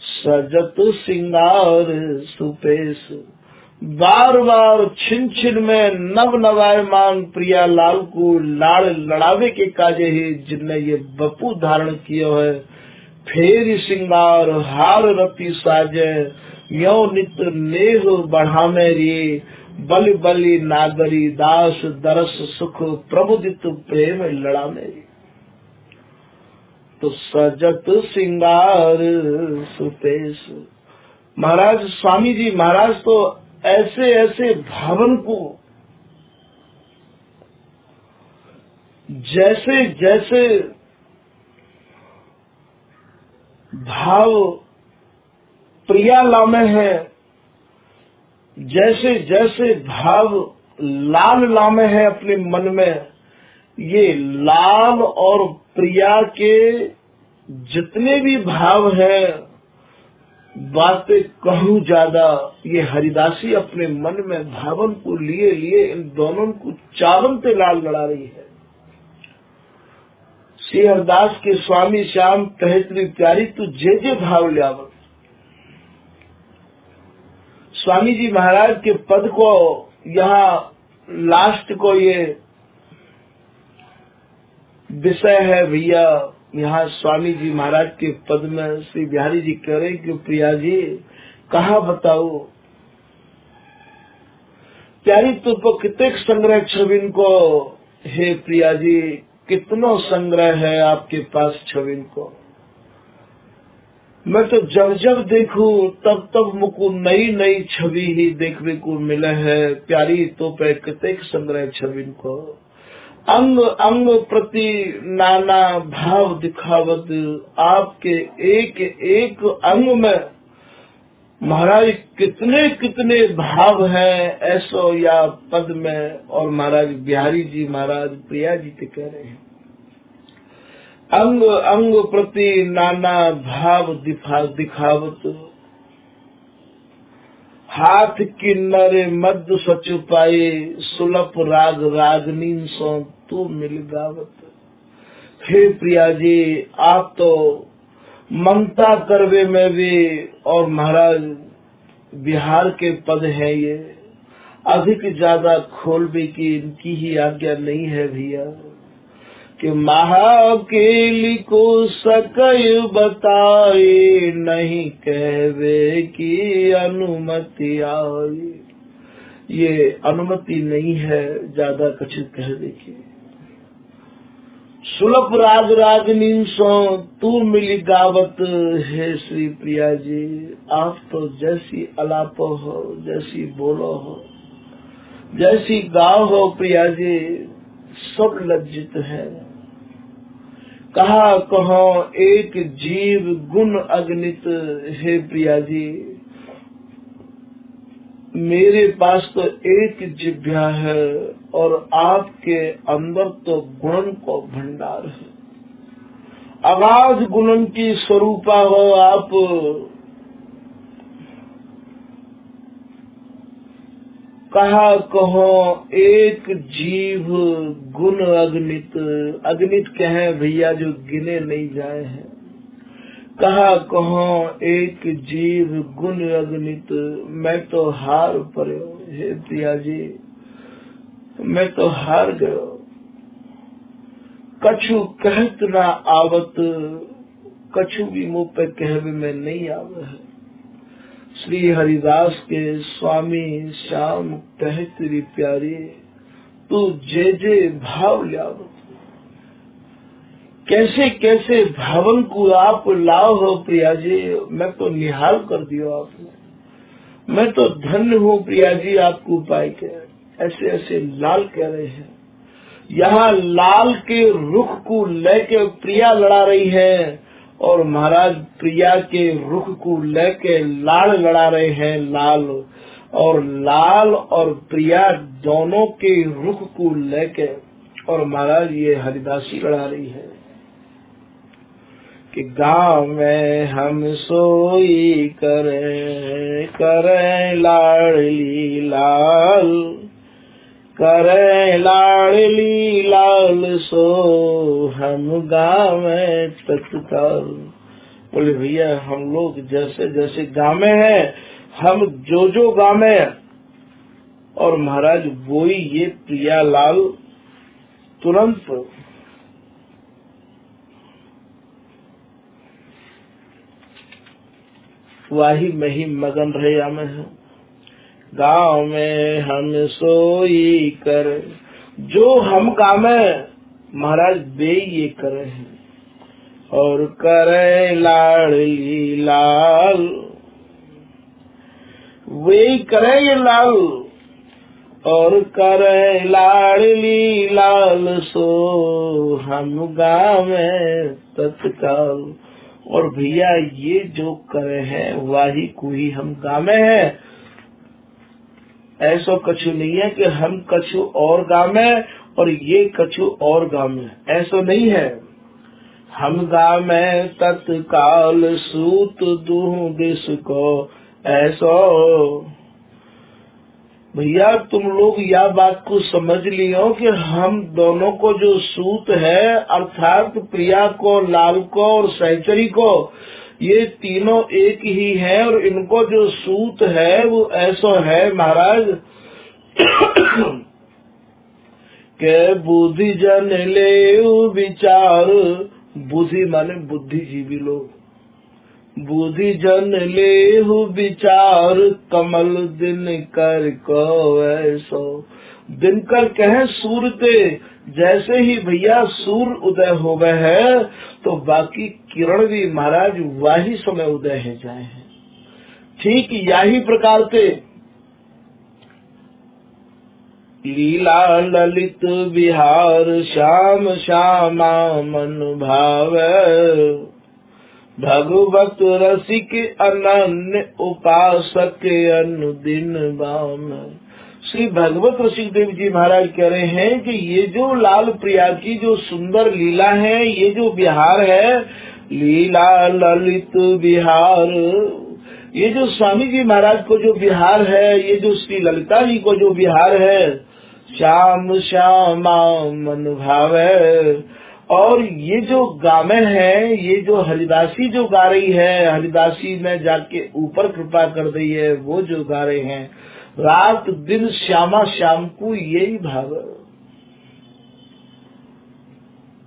सजत सिंगार सुपेश, बार बार छिन छिन में नव नवायमान प्रिया लाल को लाड़ लड़ावे के काजे ही जिनने ये बपू धारण किया है। फेर सिंगार हार रति साजे, यो नित नेह बढ़ामे रे, बलि बलि नागरी दास दरस सुख प्रबुदित प्रेम लड़ा मेरी। तो सजत सिंगार सुपेश, महाराज स्वामी जी महाराज तो ऐसे ऐसे भावन को जैसे जैसे भाव प्रिया लामे है, जैसे जैसे भाव लाल लामे है अपने मन में, ये लाल और प्रिया के जितने भी भाव है, बातें कहूँ ज्यादा, ये हरिदासी अपने मन में भावन को लिए लिए इन दोनों को चावनते लाल लड़ा रही है। श्री हरिदास के स्वामी श्याम तहेतरी प्यारी तू जे जे भाव लियावत। स्वामी जी महाराज के पद को यहाँ लास्ट को ये विषय है भैया। यहाँ स्वामी जी महाराज के पद में श्री बिहारी जी कह रहे कि प्रिया जी कहा बताओ, प्यारी तो कितने संग्रह छविन को, हे प्रिया जी कितनो संग्रह है आपके पास छविन को। मैं तो जब जब देखूं तब तब मुझको नई नई छवि ही देखने को मिले है। प्यारी तो पे कितने संग्रह छविन को, अंग अंग प्रति नाना भाव दिखावत। आपके एक एक अंग में महाराज कितने कितने भाव हैं ऐसो या पद में। और महाराज बिहारी जी महाराज प्रिया जी के कह रहे हैं, अंग अंग प्रति नाना भाव दिखावत। हाथ किन्नर मध्य सच पाए, सुलभ राग रागनीन सो तू मिल गावत। हे प्रिया जी आप तो ममता करवे में भी, और महाराज बिहार के पद है ये, अधिक ज्यादा खोल भी की इनकी ही आज्ञा नहीं है भैया। कि महाकेली को सकय बताए, नहीं कहवे की अनुमति आई। ये अनुमति नहीं है ज्यादा कुछ कहने की। सुलभ राग रागनीन सो तू मिली गावत। हे श्री प्रिया जी आप तो जैसी अलापो हो, जैसी बोलो हो, जैसी गाओ हो प्रिया जी, सब लज्जित है। कहा कहो एक जीव गुण अगणित। हे प्रिया जी मेरे पास तो एक जिह्वा है और आपके अंदर तो गुणन को भंडार है। अगाध गुणन की स्वरूपा हो आप। कहा कहो एक जीव गुण अगणित। अगणित कहे भैया जो गिने नहीं जाए हैं। कहा कहो एक जीव गुण अगणित। मैं तो हार पड़ो हे प्रिया जी, मैं तो हार गयो। कछु कहत ना आवत, कछु भी मुँह पे कहवे में नहीं आवे है। श्री हरिदास के स्वामी श्याम कहे तेरी प्यारी, तू जे जे भाव लाओ। कैसे कैसे भावन को आप लाओ हो प्रिया जी, मैं तो निहाल कर दियो आपने। मैं तो धन्य हूँ प्रिया जी आपको पाई के। ऐसे ऐसे लाल कह रहे हैं। यहाँ लाल के रुख को लेके प्रिया लड़ा रही है, और महाराज प्रिया के रुख को लेके लाल लड़ा रहे हैं। लाल और प्रिया दोनों के रुख को लेके, और महाराज ये हरिदासी लड़ा रही है कि गाँव में हम सोई करे लाडली लाल, करे लाडली लाल सो हम गाँव में तत्काल। बोले भैया हम लोग जैसे जैसे गाँव में हैं, हम जो गाँव में, और महाराज वही ये प्रियालाल तुरंत वाही में ही मगन रहे। हमें है गाँव में हम सोई कर, जो हम गाँव में महाराज बे ये करे हैं। और करे लाडली लाल, वे करे ये लाल, और करे लाडली लाल सो हम गाँव में तत्काल। और भैया ये जो करे हैं वही कोई हम गाँव में है। ऐसा कछु नहीं है कि हम कछु और गाँव में और ये कछु और गाँव में, ऐसा नहीं है। हम गाँव में तत्काल सूत दूं दिस को ऐसो। भैया तुम लोग यह बात को समझ लियो कि हम दोनों को जो सूत है, अर्थात प्रिया को, लाल को और सहचरी को, ये तीनों एक ही है। और इनको जो सूत है वो ऐसा है महाराज के बुद्धि जन ले विचार। बुद्धि माने बुद्धिजीवी लोग, बुद्धि जन लेहु विचार, कमल दिन कर को ऐसो। दिनकर कहे सूर्य ते, जैसे ही भैया सूर्य उदय हो गए है तो बाकी किरण भी महाराज वही समय उदय है जाए हैं। ठीक यही प्रकार से लीला ललित विहार, श्याम श्यामा मन भावे। भगवत रसिक अनन्य उपासक अनुदिन बाम। श्री भगवत रसिक देव जी महाराज कह रहे हैं कि ये जो लाल प्रिया की जो सुंदर लीला है, ये जो विहार है, लीला ललित विहार, ये जो स्वामी जी महाराज को जो विहार है, ये जो श्री ललिता जी को जो विहार है, श्याम श्यामा मन भावे। और ये जो गामे है, ये जो हरिदासी जो गा रही है, हरिदासी में जाके ऊपर कृपा कर दी है, वो जो गा रहे हैं, रात दिन श्यामा श्याम को यही भाव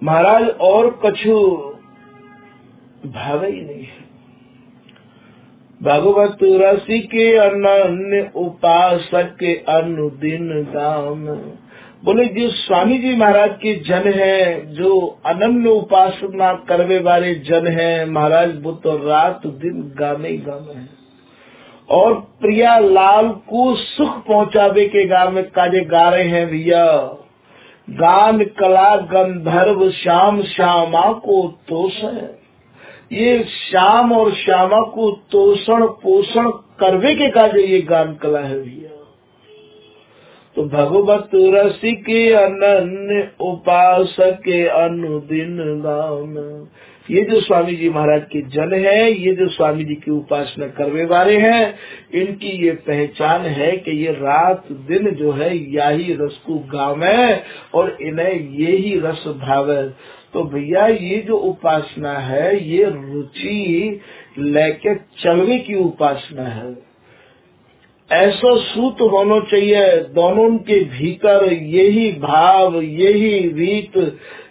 महाराज, और कछु भाव ही नहीं है। भगवत रसिक अनन्य उपासक अनुदिन दाम। बोले जो स्वामी जी महाराज के जन है, जो अनन्य उपासना करवे वाले जन है महाराज, वो तो रात दिन गाने ही गाने हैं। और प्रिया लाल को सुख पहुंचावे के गान में काजे गा रहे हैं भैया। गान कला गंधर्व श्याम श्यामा को तोष है। ये श्याम और श्यामा को तोषण पोषण करवे के काजे ये गान कला है भैया। तो भगवत रसिक अनन्य उपासक अनुदिन दाम। ये जो स्वामी जी महाराज के जन है, ये जो स्वामी जी की उपासना करने वाले हैं, इनकी ये पहचान है कि ये रात दिन जो है यही रस को गावे और इन्हें यही रस भावे। तो भैया ये जो उपासना है, ये रुचि लेके चलने की उपासना है। ऐसा सूत होना चाहिए दोनों के भीतर, यही भाव, यही रीत,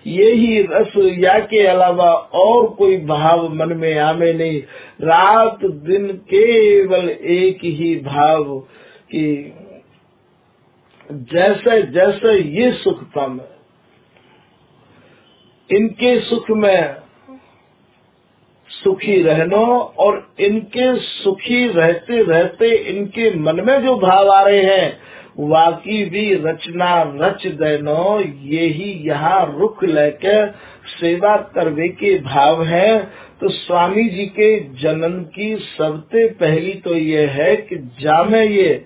यही रस, या के अलावा और कोई भाव मन में आवे नहीं। रात दिन केवल एक ही भाव कि जैसे जैसे ये सुखतम है, इनके सुख में सुखी रहना, और इनके सुखी रहते रहते इनके मन में जो भाव आ रहे हैं, वाकी भी रचना रच देनो, यही यहाँ रुक लेके सेवा करवे के भाव है। तो स्वामी जी के जन्म की सबसे पहली तो ये है कि जामे ये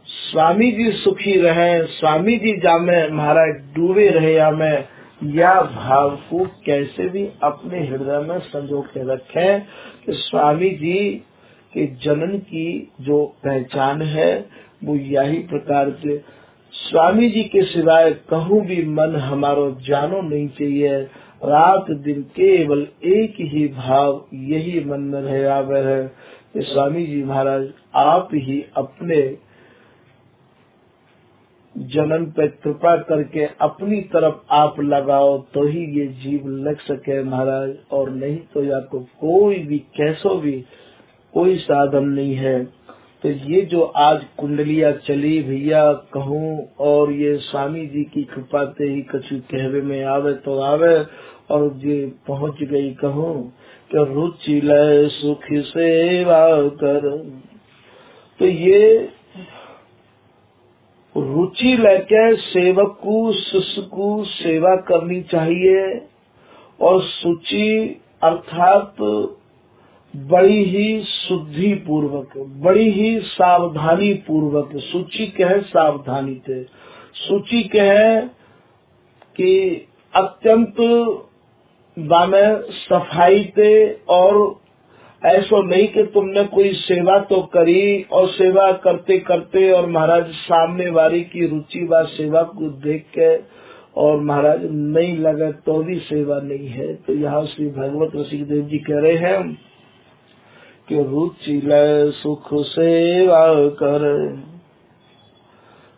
स्वामी जी सुखी रहे, स्वामी जी जामे महाराज डूबे रहे, या में या भाव को कैसे भी अपने हृदय में संजो के रखें कि स्वामी जी के जन्म की जो पहचान है वो यही प्रकार से स्वामी जी के सिवाय कहूँ भी मन हमारो जानो नहीं चाहिए। रात दिन केवल एक ही भाव यही मन में रह आवे है कि स्वामी जी महाराज आप ही अपने जन्म पे कृपा करके अपनी तरफ आप लगाओ तो ही ये जीव लग सके महाराज, और नहीं तो या तो कोई भी कैसो भी कोई साधन नहीं है। तो ये जो आज कुंडलियां चली भैया कहूँ, और ये स्वामी जी की कृपा से ही कछु कहवे में आवे तो आवे, और ये पहुँच गई कहूँ कि रुचि लय सुख सेवा कर। तो ये रुचि लेके सेवक को शिष्य को सेवा करनी चाहिए, और शुचि अर्थात बड़ी ही शुद्धि पूर्वक, बड़ी ही सावधानी पूर्वक। शुचि कहे सावधानी थे, शुचि कहे कि अत्यंत बामे सफाई थे, और ऐसा नहीं कि तुमने कोई सेवा तो करी और सेवा करते करते और महाराज सामने वाली की रुचि व सेवा को देख के और महाराज नहीं लगे तो भी सेवा नहीं है। तो यहाँ श्री भगवत रसिक देव जी कह रहे हैं कि रुचि लय सुख सेवा कर,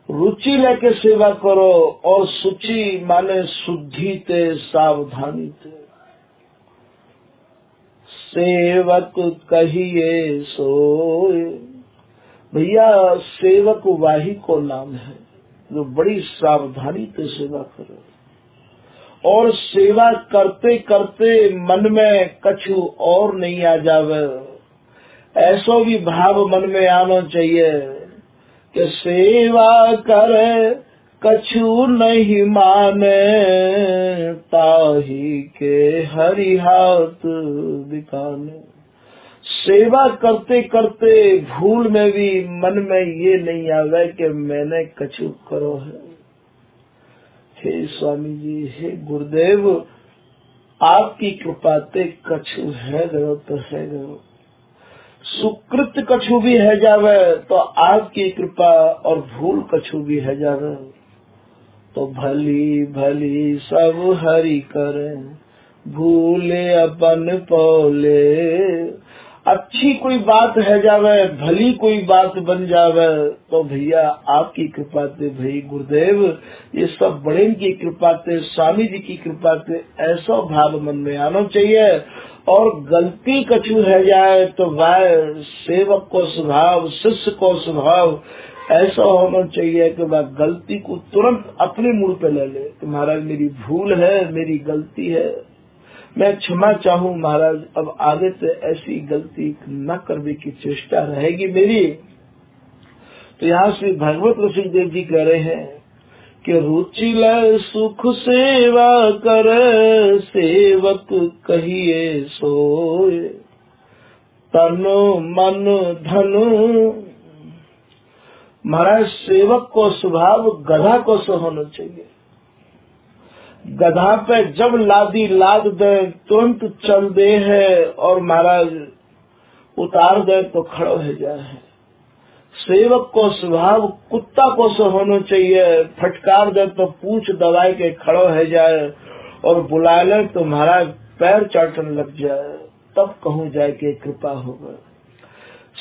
रुचि लेके सेवा करो, और शुचि माने शुद्धि ते सावधानी ते। सेवक कहिए सोए। भैया सेवक वाही को नाम है जो बड़ी सावधानी से सेवा करे, और सेवा करते करते मन में कछु और नहीं आ जावे। ऐसो भी भाव मन में आना चाहिए कि सेवा करे कछु नहीं माने, ताही के हरि हाथ दिखाने। सेवा करते करते भूल में भी मन में ये नहीं आवे कि मैंने कछु करो है। हे स्वामी जी, हे गुरुदेव, आपकी कृपा ते कछु है गयो तो है गयो। सुकृत कछु भी है जावे तो आपकी कृपा, और भूल कछु भी है जावे तो भली भली सब हरि करे, भूले अपन पौले। अच्छी कोई बात है जावे, भली कोई बात बन जावे तो भैया आपकी कृपा से, भाई गुरुदेव ये सब बड़े की कृपा से, स्वामी जी की कृपा से, ऐसा भाव मन में आना चाहिए। और गलती कछु है जाए तो वह सेवक को स्वभाव, शिष्य को स्वभाव ऐसा होना चाहिए कि वह गलती को तुरंत अपने मुंह पे ले ले कि महाराज मेरी भूल है, मेरी गलती है, मैं क्षमा चाहूँ महाराज, अब आगे से ऐसी गलती न करने की चेष्टा रहेगी मेरी। तो यहाँ श्री भगवत ऋषिदेव जी कह रहे हैं कि रुचि ल सुख सेवा कर, सेवक कहिए सोए, तन मन धन। महाराज सेवक को स्वभाव गधा को सो होना चाहिए। गधा पे जब लादी लाद दे तुरंत चल दे है, और महाराज उतार दे तो खड़ो हो जाए। सेवक को स्वभाव कुत्ता को सो होना चाहिए। फटकार दे तो पूछ दबाए के खड़ो हो जाए, और बुला ले तो महाराज पैर चाटने लग जाए, तब कहूँ जाए कि कृपा होगा।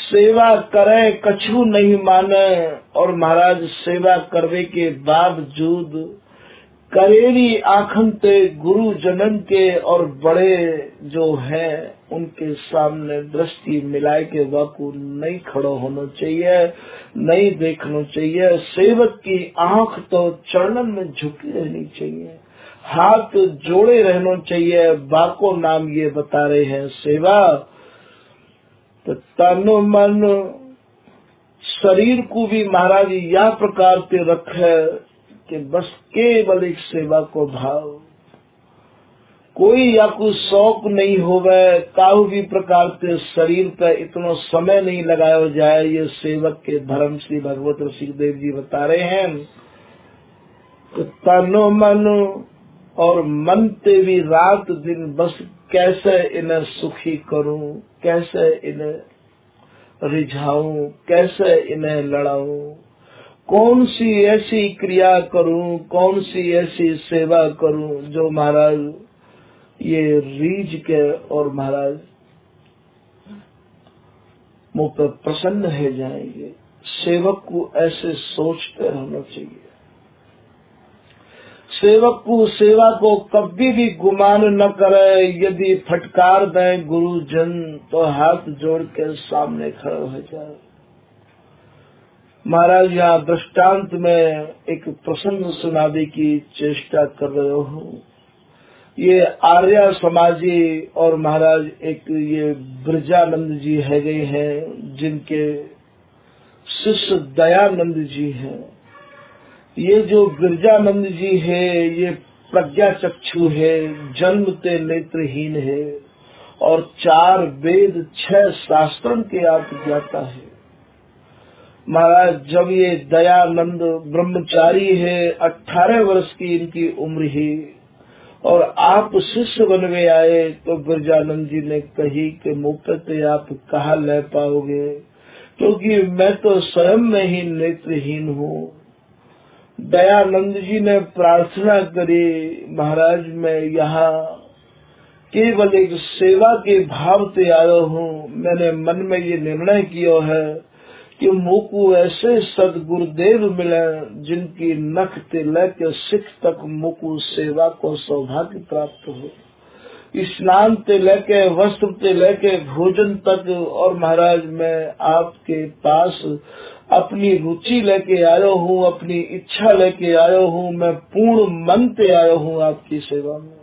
सेवा करे कछु नहीं माने, और महाराज सेवा करने के बावजूद करेरी आँखन ते गुरु जनन के और बड़े जो हैं उनके सामने दृष्टि मिलाए के वाकू नहीं खड़ो होना चाहिए, नहीं देखना चाहिए। सेवक की आँख तो चरणन में झुकी रहनी चाहिए, हाथ जोड़े रहना चाहिए। बाको नाम ये बता रहे हैं सेवा। तो तन मन शरीर को भी महाराज या प्रकार से रखे कि बस केवल एक सेवा को भाव, कोई या कुछ शौक नहीं होवे, काहू भी प्रकार से शरीर पे इतना समय नहीं लगाया जाए। ये सेवक के धर्म श्री भगवत ऋषिदेव जी बता रहे हैं। तो तन मन और मन ते भी रात दिन बस कैसे इन्हें सुखी करूं, कैसे इन्हें रिझाऊं, कैसे इन्हें लड़ाऊं, कौन सी ऐसी क्रिया करूं, कौन सी ऐसी सेवा करूं जो महाराज ये रीझ के और महाराज मुझ पर प्रसन्न हो जाएंगे। सेवक को ऐसे सोचते रहना चाहिए। सेवक को सेवा को कभी भी गुमान न करे। यदि फटकार दें गुरुजन तो हाथ जोड़ के सामने खड़े हो जाए। महाराज यहाँ दृष्टांत में एक प्रसंग सुनाने की चेष्टा कर रहे हूँ। ये आर्य समाजी और महाराज एक ये ब्रजानंद जी है गए हैं, जिनके शिष्य दयानंद जी हैं। ये जो ब्रजानंद जी है ये प्रज्ञा चक्षु है, जन्मते नेत्रहीन है, और 4 वेद 6 शास्त्रों के आप ज्ञाता है। महाराज जब ये दयानंद ब्रह्मचारी है, 18 वर्ष की इनकी उम्र है, और आप शिष्य बनवे आए तो ब्रजानंद जी ने कही कि मुफ्त आप कहाँ ले पाओगे, क्योंकि मैं तो स्वयं में ही नेत्रहीन हूँ। दयानंद जी ने प्रार्थना करी, महाराज मैं यहाँ केवल एक सेवा के भाव से आया हूँ। मैंने मन में ये निर्णय किया है कि मुझको ऐसे सदगुरुदेव मिले जिनकी नख से लेकर सिख तक मुझको सेवा को सौभाग्य प्राप्त हो। स्नान से लेके वस्त्र से लेके भोजन तक। और महाराज मैं आपके पास अपनी रुचि लेके आयो हूँ, अपनी इच्छा लेके आयो हूँ, मैं पूर्ण मन से आयो हूँ आपकी सेवा में।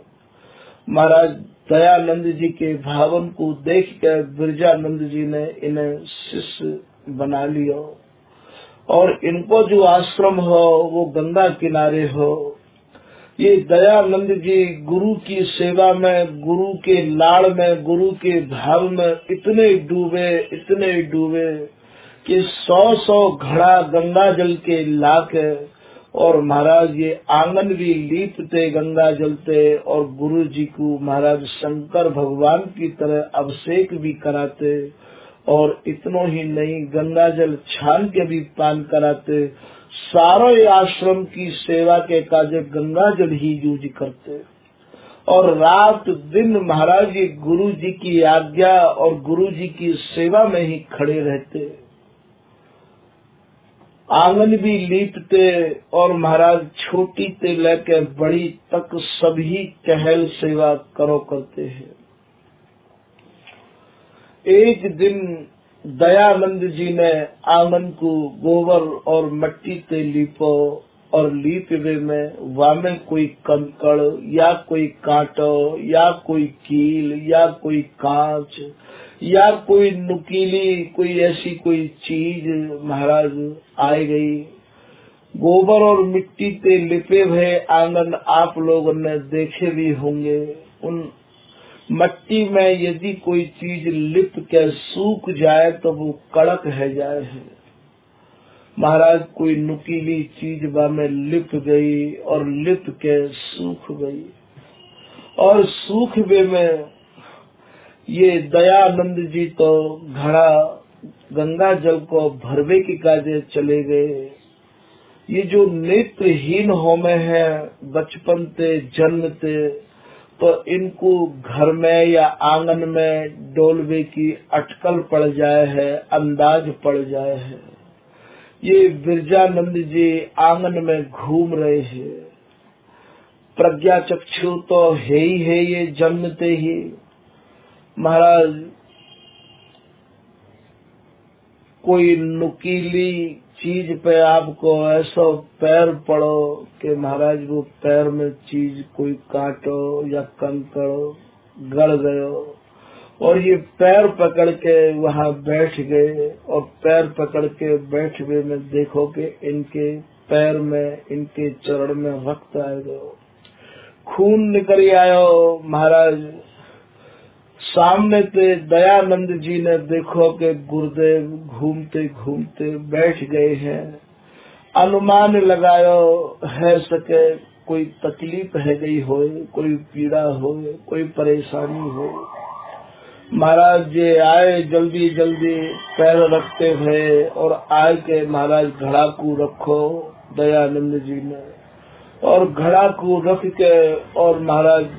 महाराज दयानंद जी के भावन को देख कर बिरजानंद जी ने इन्हें शिष्य बना लिया और इनको जो आश्रम हो वो गंगा किनारे हो। ये दयानंद जी गुरु की सेवा में, गुरु के लाड़ में, गुरु के भाव में इतने डूबे कि 100 घड़ा गंगा जल के लाके और महाराज ये आंगन भी लीपते गंगा जलते और गुरु जी को महाराज शंकर भगवान की तरह अभिषेक भी कराते और इतनो ही नहीं गंगा जल छान के भी पान कराते। सारे आश्रम की सेवा के कार्य गंगा जल ही यूज करते और रात दिन महाराज ये गुरु जी की आज्ञा और गुरु जी की सेवा में ही खड़े रहते। आंगन भी लीपते और महाराज छोटी से लेकर बड़ी तक सभी टहल सेवा करो करते हैं। एक दिन दयानंद जी ने आंगन को गोबर और मिट्टी से लीपो और लीपवे में वामे कोई कंकड़ या कोई कांटो या कोई कील या कोई कांच या कोई नुकीली कोई ऐसी कोई चीज महाराज आई गई। गोबर और मिट्टी से लिपे हुए आंगन आप लोगों ने देखे भी होंगे। उन मिट्टी में यदि कोई चीज लिप के सूख जाए तो वो कड़क है जाए है। महाराज कोई नुकीली चीज में लिप गई और लिप के सूख गई और सूखवे में ये दयानंद जी तो घड़ा गंगा जल को भरवे के काजे चले गए। ये जो नेत्रहीन होमे है बचपन से जन्म से तो इनको घर में या आंगन में डोलवे की अटकल पड़ जाए है, अंदाज पड़ जाए है। ये बिरजानंद जी आंगन में घूम रहे हैं। प्रज्ञा चक्षु तो है ही है ये जन्मते ही। महाराज कोई नुकीली चीज पे आपको ऐसा पैर पड़ो कि महाराज वो पैर में चीज कोई काटो या कंकड़ गड़ गयो और ये पैर पकड़ के वहाँ बैठ गए और पैर पकड़ के बैठ गए में देखो कि इनके पैर में इनके चरण में रक्त आ गयो, खून निकल आयो। महाराज सामने से दयानंद जी ने देखो कि गुरुदेव घूमते घूमते बैठ गए हैं। अनुमान लगायो है सके कोई तकलीफ है गई हो, कोई पीड़ा हो, कोई परेशानी हो। महाराज जी आए जल्दी जल्दी पैर रखते हुए और आए के महाराज घड़ा को रखो दयानंद जी ने और घड़ा को रख के और महाराज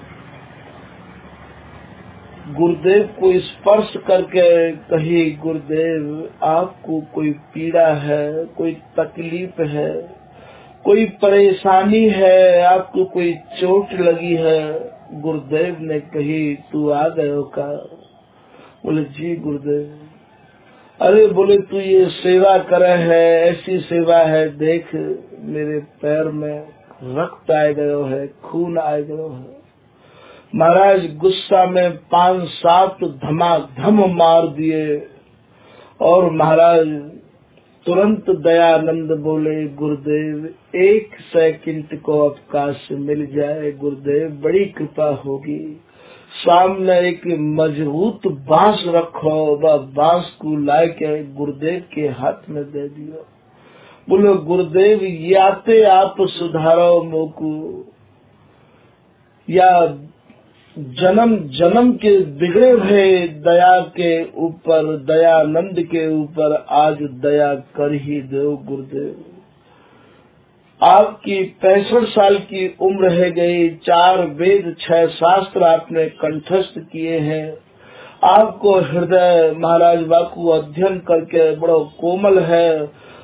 गुरुदेव को स्पर्श करके कही गुरुदेव आपको कोई पीड़ा है, कोई तकलीफ है, कोई परेशानी है, आपको कोई चोट लगी है। गुरुदेव ने कही तू आ गयो का? बोले जी गुरुदेव। अरे बोले तू ये सेवा करे है, ऐसी सेवा है, देख मेरे पैर में रक्त आ गयो है, खून आ गयो है। महाराज गुस्सा में 5-7 धमाधम मार दिए और महाराज तुरंत दयानंद बोले गुरुदेव 1 सेकंड को अवकाश मिल जाए, गुरुदेव बड़ी कृपा होगी। सामने एक मजबूत बांस रखो, वह बांस को लाके गुरुदेव के हाथ में दे दियो। बोलो गुरुदेव याते आप सुधारो मोकू, या जन्म जन्म के बिगड़े हुए दया के ऊपर, दयानंद के ऊपर आज दया कर ही दो गुरुदेव। आपकी 65 साल की उम्र है गई, 4 वेद 6 शास्त्र आपने कंठस्थ किए हैं। आपको हृदय महाराज बापू अध्ययन करके बड़ा कोमल है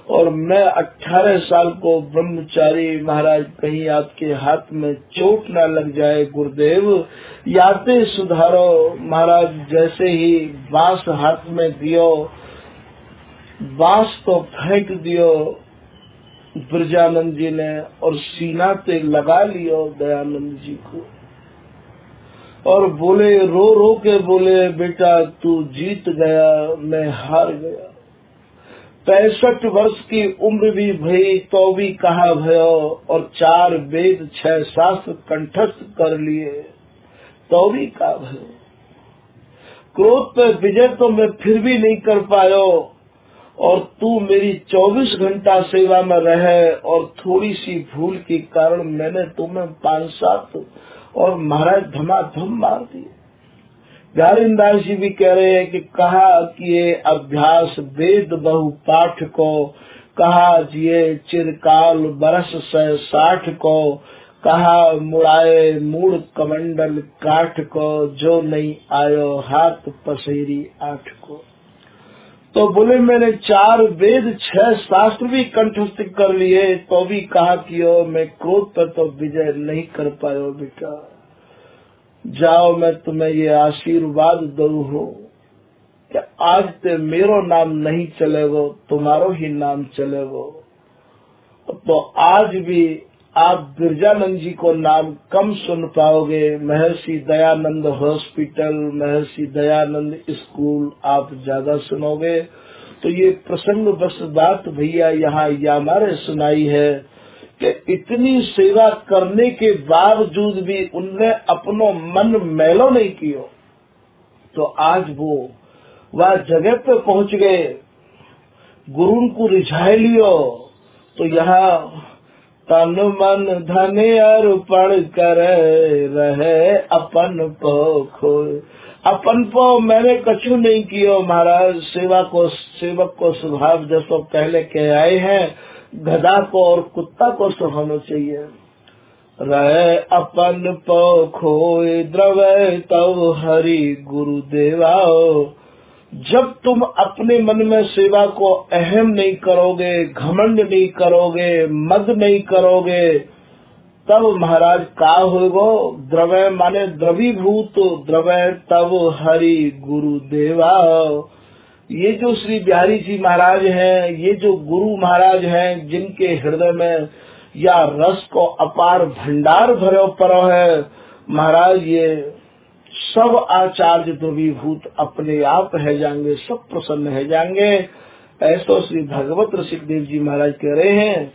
और मैं 18 साल को ब्रह्मचारी महाराज, कहीं आपके हाथ में चोट न लग जाए गुरुदेव, याते सुधारो महाराज। जैसे ही बांस हाथ में दियो, बांस तो फेंक दियो ब्रजानंद जी ने और सीना पे लगा लियो दयानंद जी को, और बोले, रो रो के बोले, बेटा तू जीत गया, मैं हार गया। 65 वर्ष की उम्र भी भई तो भी कहा भयो, और 4 वेद 6 शास्त्र कंठस्थ कर लिए तो भी कहा भयो। क्रोध पे विजय तो मैं फिर भी नहीं कर पायो, और तू मेरी 24 घंटा सेवा में रहे, और थोड़ी सी भूल के कारण मैंने तुम्हें 5-7 और महाराज धमाधम मार दिए। प्यारेदास जी भी कह रहे हैं कि कहा कि ये अभ्यास वेद बहु पाठ को, कहा जिये चिरकाल बरस 60 को, कहा मुड़ाए मूड़ कमंडल काठ को, जो नहीं आयो हाथ पसेरी 8 को। तो बोले मैंने 4 वेद 6 शास्त्र भी कंठस्थ कर लिए तो भी कहा कि मैं क्रोध पर तो विजय नहीं कर पायो बेटा। जाओ मैं तुम्हें ये आशीर्वाद दऊ हूँ कि आज ते मेरो नाम नहीं चलेगो, तुम्हारो ही नाम चलेगो। तो आज भी आप बिरजानंद जी को नाम कम सुन पाओगे। महर्षि दयानंद हॉस्पिटल, महर्षि दयानंद स्कूल आप ज्यादा सुनोगे। तो ये प्रसंग बस बात भैया यहाँ हमारे सुनाई है कि इतनी सेवा करने के बावजूद भी उनने अपनो मन मैलो नहीं कियो, तो आज वो वह जगह पे पहुंच गए, गुरु को रिझाए लियो। तो यहाँ तन मन धन अर्पण करे, रहे अपन को खोए। अपन को मैंने कछु नहीं कियो महाराज। सेवक को स्वभाव जैसो पहले कह आए हैं, गधा को और कुत्ता को तो होना चाहिए। रहे अपन पो खोए, द्रवै तव हरि गुरुदेवाओ। जब तुम अपने मन में सेवा को अहम नहीं करोगे, घमंड नहीं करोगे, मद नहीं करोगे, तब महाराज का होगो। द्रवै माने द्रवीभूत, द्रवै तव हरि गुरुदेवाओ। ये जो श्री बिहारी जी महाराज हैं, ये जो गुरु महाराज हैं, जिनके हृदय में या रस को अपार भंडार भरो परो है महाराज, ये सब आचार्य द्रवीभूत अपने आप है जाएंगे, सब प्रसन्न है जाएंगे। ऐसो श्री भगवत ऋषिदेव जी महाराज कह रहे हैं।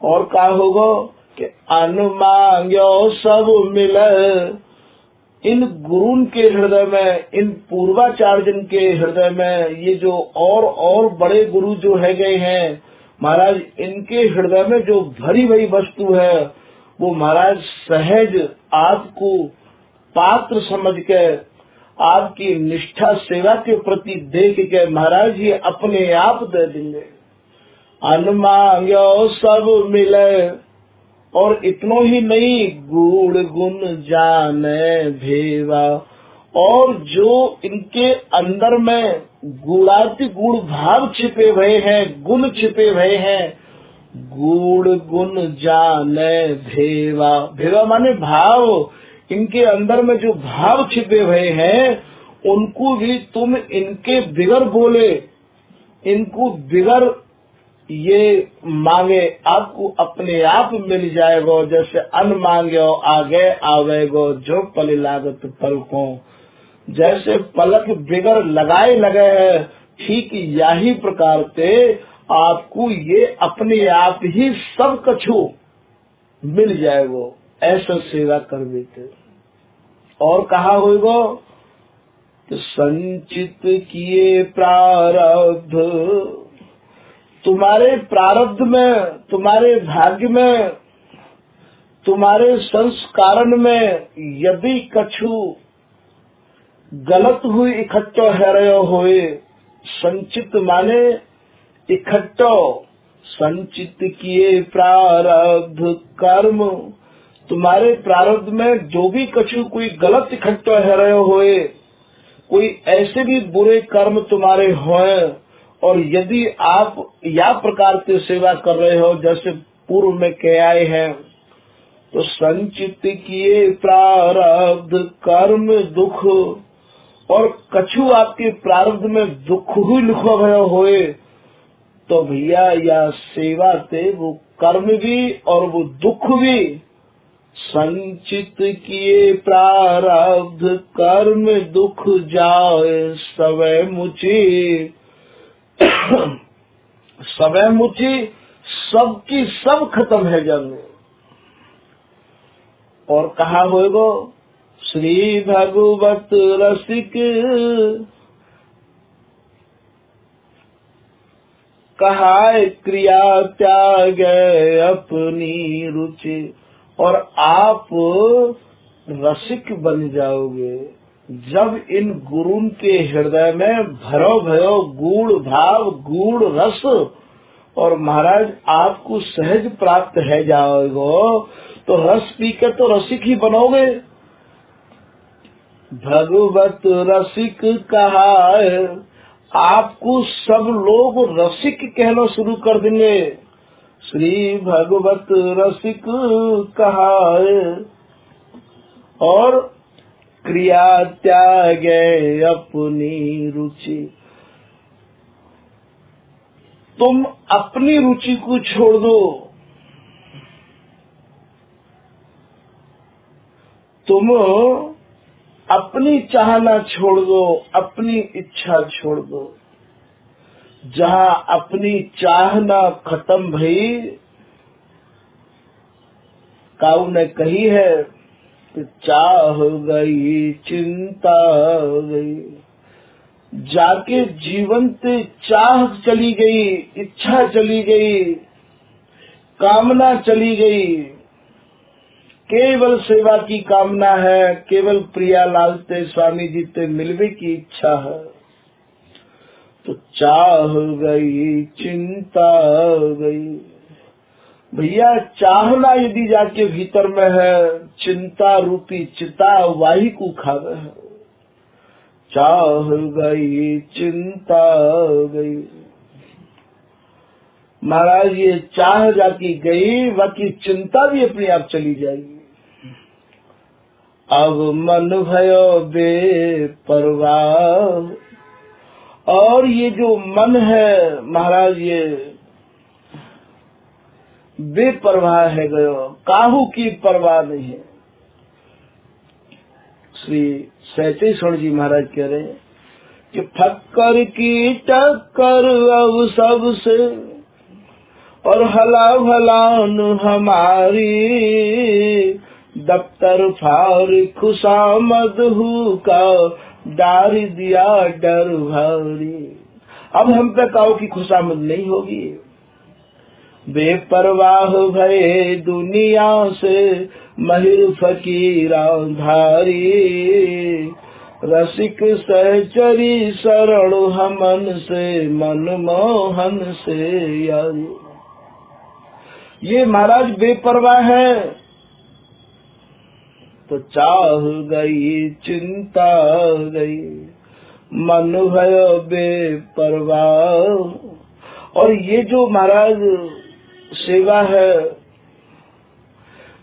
और क्या होगा कि अन्न मांग्यो सब मिले। इन गुरुन के हृदय में, इन पूर्वाचार्य के हृदय में, ये जो और बड़े गुरु जो है गए हैं महाराज, इनके हृदय में जो भरी भरी वस्तु है वो महाराज सहज आपको पात्र समझ के, आपकी निष्ठा सेवा के प्रति देख के महाराज ये अपने आप दे देंगे। अन्न मांग्यो सब मिले। और इतनो ही नहीं, गुण गुण जाने भेवा। और जो इनके अंदर में गुणाति गुण भाव छिपे हुए हैं, गुण छिपे हुए हैं, गुण गुण जाने भेवा। भेवा माने भाव। इनके अंदर में जो भाव छिपे हुए हैं उनको भी तुम इनके बिगर बोले, इनको बिगर ये मांगे, आपको अपने आप मिल जाएगो। जैसे अन्न मांगो आगे आवेगो, जो पल लागत पलकों। जैसे पलक बिगर लगाए लगे है, ठीक यही प्रकार से आपको ये अपने आप ही सब कछु मिल जाएगो। ऐसा सेवा कर देते। और कहा होगा तो संचित किए प्रारब्ध, तुम्हारे प्रारब्ध में, तुम्हारे भाग्य में, तुम्हारे संस्कारण में यदि कछु गलत हुई इकट्ठो है रहे होए। संचित माने इकट्ठो, संचित किए प्रारब्ध कर्म, तुम्हारे प्रारब्ध में जो भी कछु कोई गलत इकट्ठो है रहे होए, कोई ऐसे भी बुरे कर्म तुम्हारे होए और यदि आप या प्रकार की सेवा कर रहे हो जैसे पूर्व में कह आए हैं, तो संचित किए प्रारब्ध कर्म दुख, और कछु आपके प्रारब्ध में दुख ही लिखो भयो होए, तो भैया या सेवा ते वो कर्म भी और वो दुख भी, संचित किए प्रारब्ध कर्म दुख जाए सवै मुझे, सवै मुझे सबकी सब खत्म है जंग। और कहा होगो श्री भगवत रसिक कहाय क्रिया त्याग अपनी रुचि, और आप रसिक बन जाओगे जब इन गुरु के हृदय में भरो भयो गूढ़ भाव गूढ़ रस, और महाराज आपको सहज प्राप्त है जाओगे, तो रस पी के तो रसिक ही बनोगे। भगवत रसिक कहाय, आपको सब लोग रसिक कहना शुरू कर देंगे। श्री भगवत रसिक कहाय, और क्रिया त्याग अपनी रुचि, तुम अपनी रुचि को छोड़ दो, तुम अपनी चाहना छोड़ दो, अपनी इच्छा छोड़ दो। जहाँ अपनी चाहना खत्म भई, काऊ ने कही है कि चाह गई चिंता गई, जाके जीवन से चाह चली गई, इच्छा चली गई, कामना चली गई, केवल सेवा की कामना है, केवल प्रियालाल ते स्वामी जी ते मिलवे की इच्छा है, तो चाह गई चिंता गई। भैया चाहना यदि जाके भीतर में है, चिंता रूपी चिता वाही को खावे है। चाह गई चिंता गई, महाराज ये चाह जाकी गई, बाकी चिंता भी अपने आप चली जाएगी। अब मन भयो बेपरवाह, और ये जो मन है महाराज ये बेपरवाह है गयो, काहू की परवाह नहीं है। श्री सैतेश्वर जी महाराज कह रहे हैं कि फक्कर की टक्कर अब सबसे, और हला भलान हमारी, दफ्तर फार खुशामद हु का डार दिया डर भारी। अब हम पे काऊ की खुशामद नहीं होगी। बेपरवाह भये दुनिया से महिर फकीरा धारी, रसिक सहचरी शरण हमन से मनमोहन से यारी। ये महाराज बेपरवाह है, तो चाह गई चिंता गई, मन भयो बेपरवाह। और ये जो महाराज सेवा है,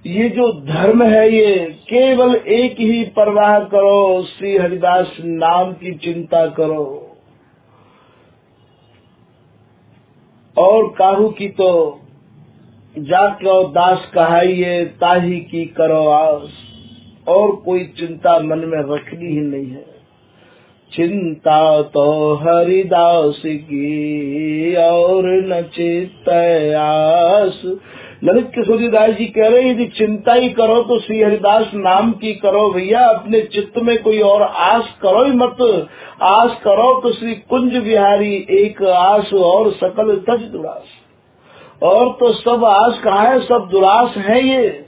ये जो धर्म है, ये केवल एक ही परवाह करो, श्री हरिदास नाम की चिंता करो, और काहू की तो जाके दास कहाइए ताही की करो आस, और कोई चिंता मन में रखनी ही नहीं है। चिंता तो हरिदास की और न चित्त आस। ललित किशोरीदास जी कह रहे हैं यदि चिंता ही करो तो श्री हरिदास नाम की करो भैया, अपने चित्त में कोई और आस करो ही मत। आस करो तो श्री कुंज बिहारी एक आस और सकल तज दुरास। और तो सब आस कहाँ है, सब दुरास है ये।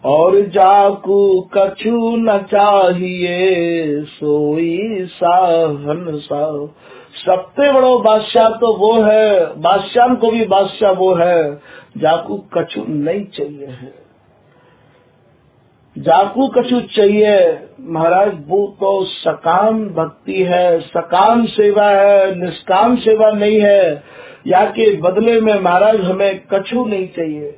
और जाकू कछु न चाहिए सोई साहन साह। सबसे बड़ो बादशाह तो वो है, बादशाह को भी बादशाह वो है जाकू कछु नहीं चाहिए है। जाकू कछु चाहिए महाराज, वो तो सकाम भक्ति है, सकाम सेवा है, निष्काम सेवा नहीं है। या के बदले में महाराज हमें कछु नहीं चाहिए।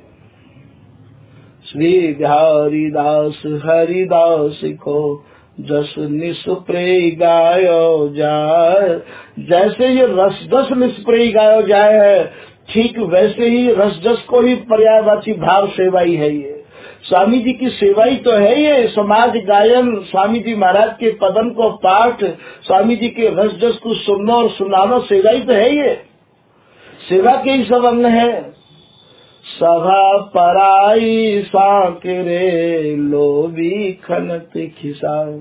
श्री हरिदास हरिदास को जस निष्प्रेय गायो जाय, जैसे ये रसजस निष्प्रेय गायो जाए है, ठीक वैसे ही रसजस को ही पर्यायवाची भाव सेवा ही है। ये स्वामी जी की सेवा ही तो है, ये समाज गायन, स्वामी जी महाराज के पदन को पाठ, स्वामी जी के रसजस को सुनना और सुनाना सेवा ही तो है। ये सेवा के ही सब अंग है। सभा पराई सांकरे लोभी खनत खिसाए।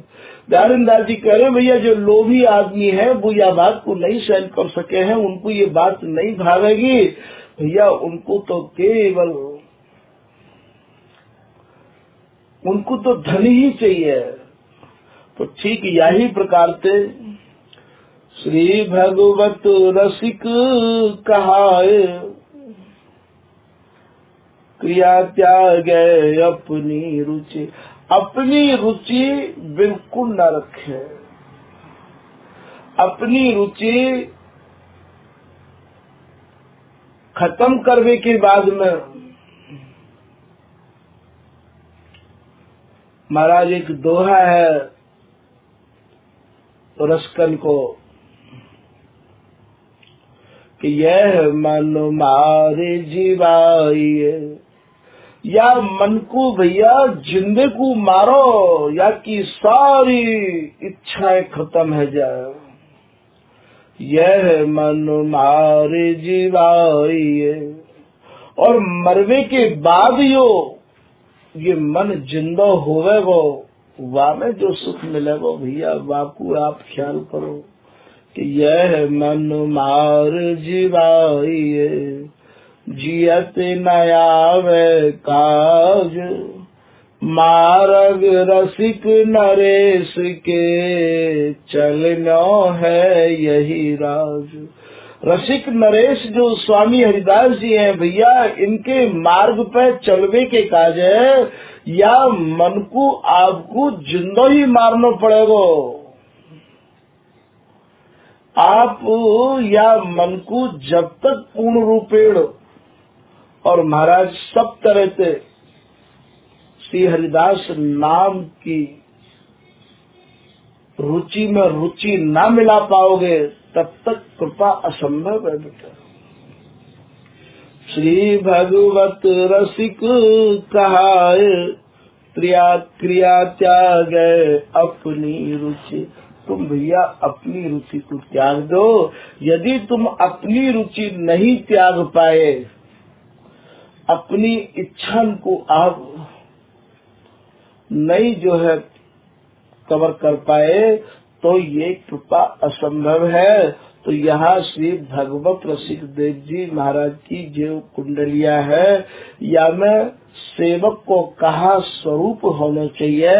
दयानंद जी कह रहे भैया जो लोभी आदमी है वो यह बात को नहीं सहन कर सके हैं, उनको ये बात नहीं भावेगी भैया, उनको तो केवल उनको तो धन ही चाहिए। तो ठीक यही प्रकार से श्री भगवत रसिक कहाए, क्रिया त्याग अपनी रुचि, अपनी रुचि बिल्कुल न रखे। अपनी रुचि खत्म करने के बाद में महाराज एक दोहा है रसकन को कि यह मन मारे जीवाइए, या मन को भैया जिंदे को मारो, या की सारी इच्छाएं खत्म है जाए। यह मन मारे जीवाइए, और मरवे के बाद ये मन जिंदा होवे वो वाह में जो सुख मिले वो भैया बापू आप ख्याल करो कि यह मन मार जीवाइए, जियत नयावे काज, मार्ग रसिक नरेश के चलनो है यही राज। रसिक नरेश जो स्वामी हरिदास जी हैं भैया, इनके मार्ग पे चलवे के काज है, या मन को आपको जिंदा ही मारना पड़ेगा। आप या मन को जब तक पूर्ण रूपेण और महाराज सब तरह से श्री हरिदास नाम की रुचि में रुचि ना मिला पाओगे तब तक कृपा असंभव है बेटा। श्री भगवत रसिक कहाए, क्रिया त्याग अपनी रुचि। तुम भैया अपनी रुचि को त्याग दो। यदि तुम अपनी रुचि नहीं त्याग पाए, अपनी इच्छा को आप नहीं जो है कवर कर पाए तो ये कृपा असंभव है। तो यहाँ श्री भगवत रसिक देव जी महाराज की जो कुंडलिया है, या में सेवक को कहा स्वरूप होना चाहिए,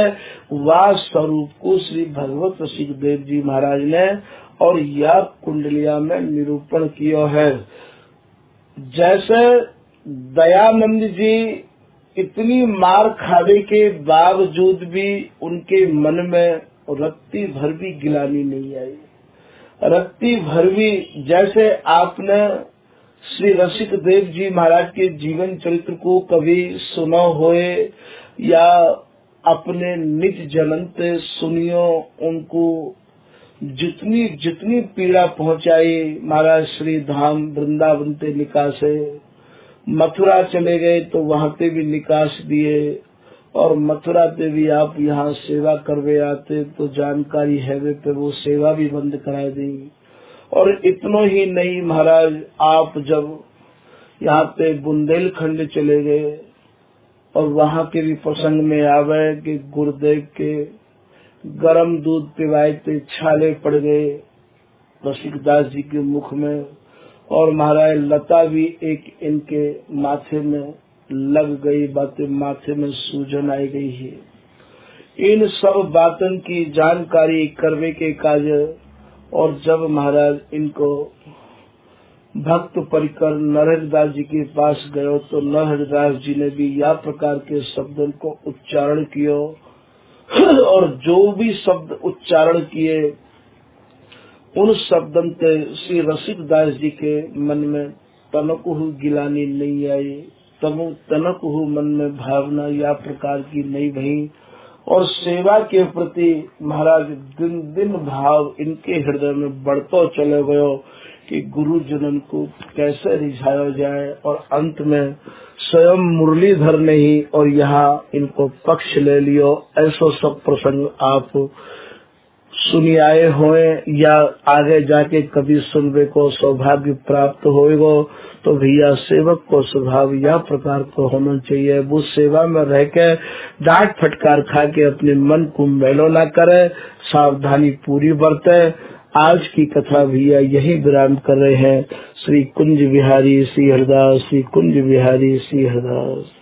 वह स्वरूप को श्री भगवत रसिक देव जी महाराज ने और यह कुंडलिया में निरूपण किया है। जैसे दयानंद जी इतनी मार खाने के बावजूद भी उनके मन में रत्ती भर भी गिलानी नहीं आई, रत्ती भर भी। जैसे आपने श्री रसिक देव जी महाराज के जीवन चरित्र को कभी सुना होए या अपने निज जन्म से सुनियो, उनको जितनी जितनी पीड़ा पहुंचाई महाराज श्री धाम वृंदावन ते निकासे, मथुरा चले गए तो वहां पे भी निकास दिए, और मथुरा पे भी आप यहाँ सेवा करवे आते तो जानकारी है वे पे वो सेवा भी बंद करा दी। और इतना ही नहीं महाराज, आप जब यहाँ पे बुंदेलखंड चले गए और वहाँ के भी प्रसंग में आवे कि गुरुदेव के गरम दूध पिवाए थे, छाले पड़ गए रसिकदास जी के मुख में, और महाराज लता भी एक इनके माथे में लग गई, बातें माथे में सूजन आई गई है। इन सब बातों की जानकारी करने के काज, और जब महाराज इनको भक्त परिकर नरहरिदास जी के पास गयो तो नरहरिदास जी ने भी या प्रकार के शब्दों को उच्चारण कियो और जो भी शब्द उच्चारण किए उन शब्दों से श्री रसिकदास जी के मन में तनकुहु गिलानी नहीं आई, तनकुहु मन में भावना या प्रकार की नहीं भई और सेवा के प्रति महाराज दिन दिन भाव इनके हृदय में बढ़तो चले गयो कि गुरुजनन को कैसे रिझाया जाए और अंत में स्वयं मुरलीधर ने ही और यहाँ इनको पक्ष ले लियो। ऐसा सब प्रसंग आप सुनी आए होए या आगे जाके कभी सुनने को सौभाग्य प्राप्त होएगा तो भैया सेवक को स्वभाव या प्रकार को होना चाहिए। वो सेवा में रह के डांट फटकार खा के अपने मन को मैलो ना करे, सावधानी पूरी बरते। आज की कथा भैया यही विराम कर रहे हैं। श्री कुंज बिहारी श्री हरदास, श्री कुंज बिहारी श्री हरदास।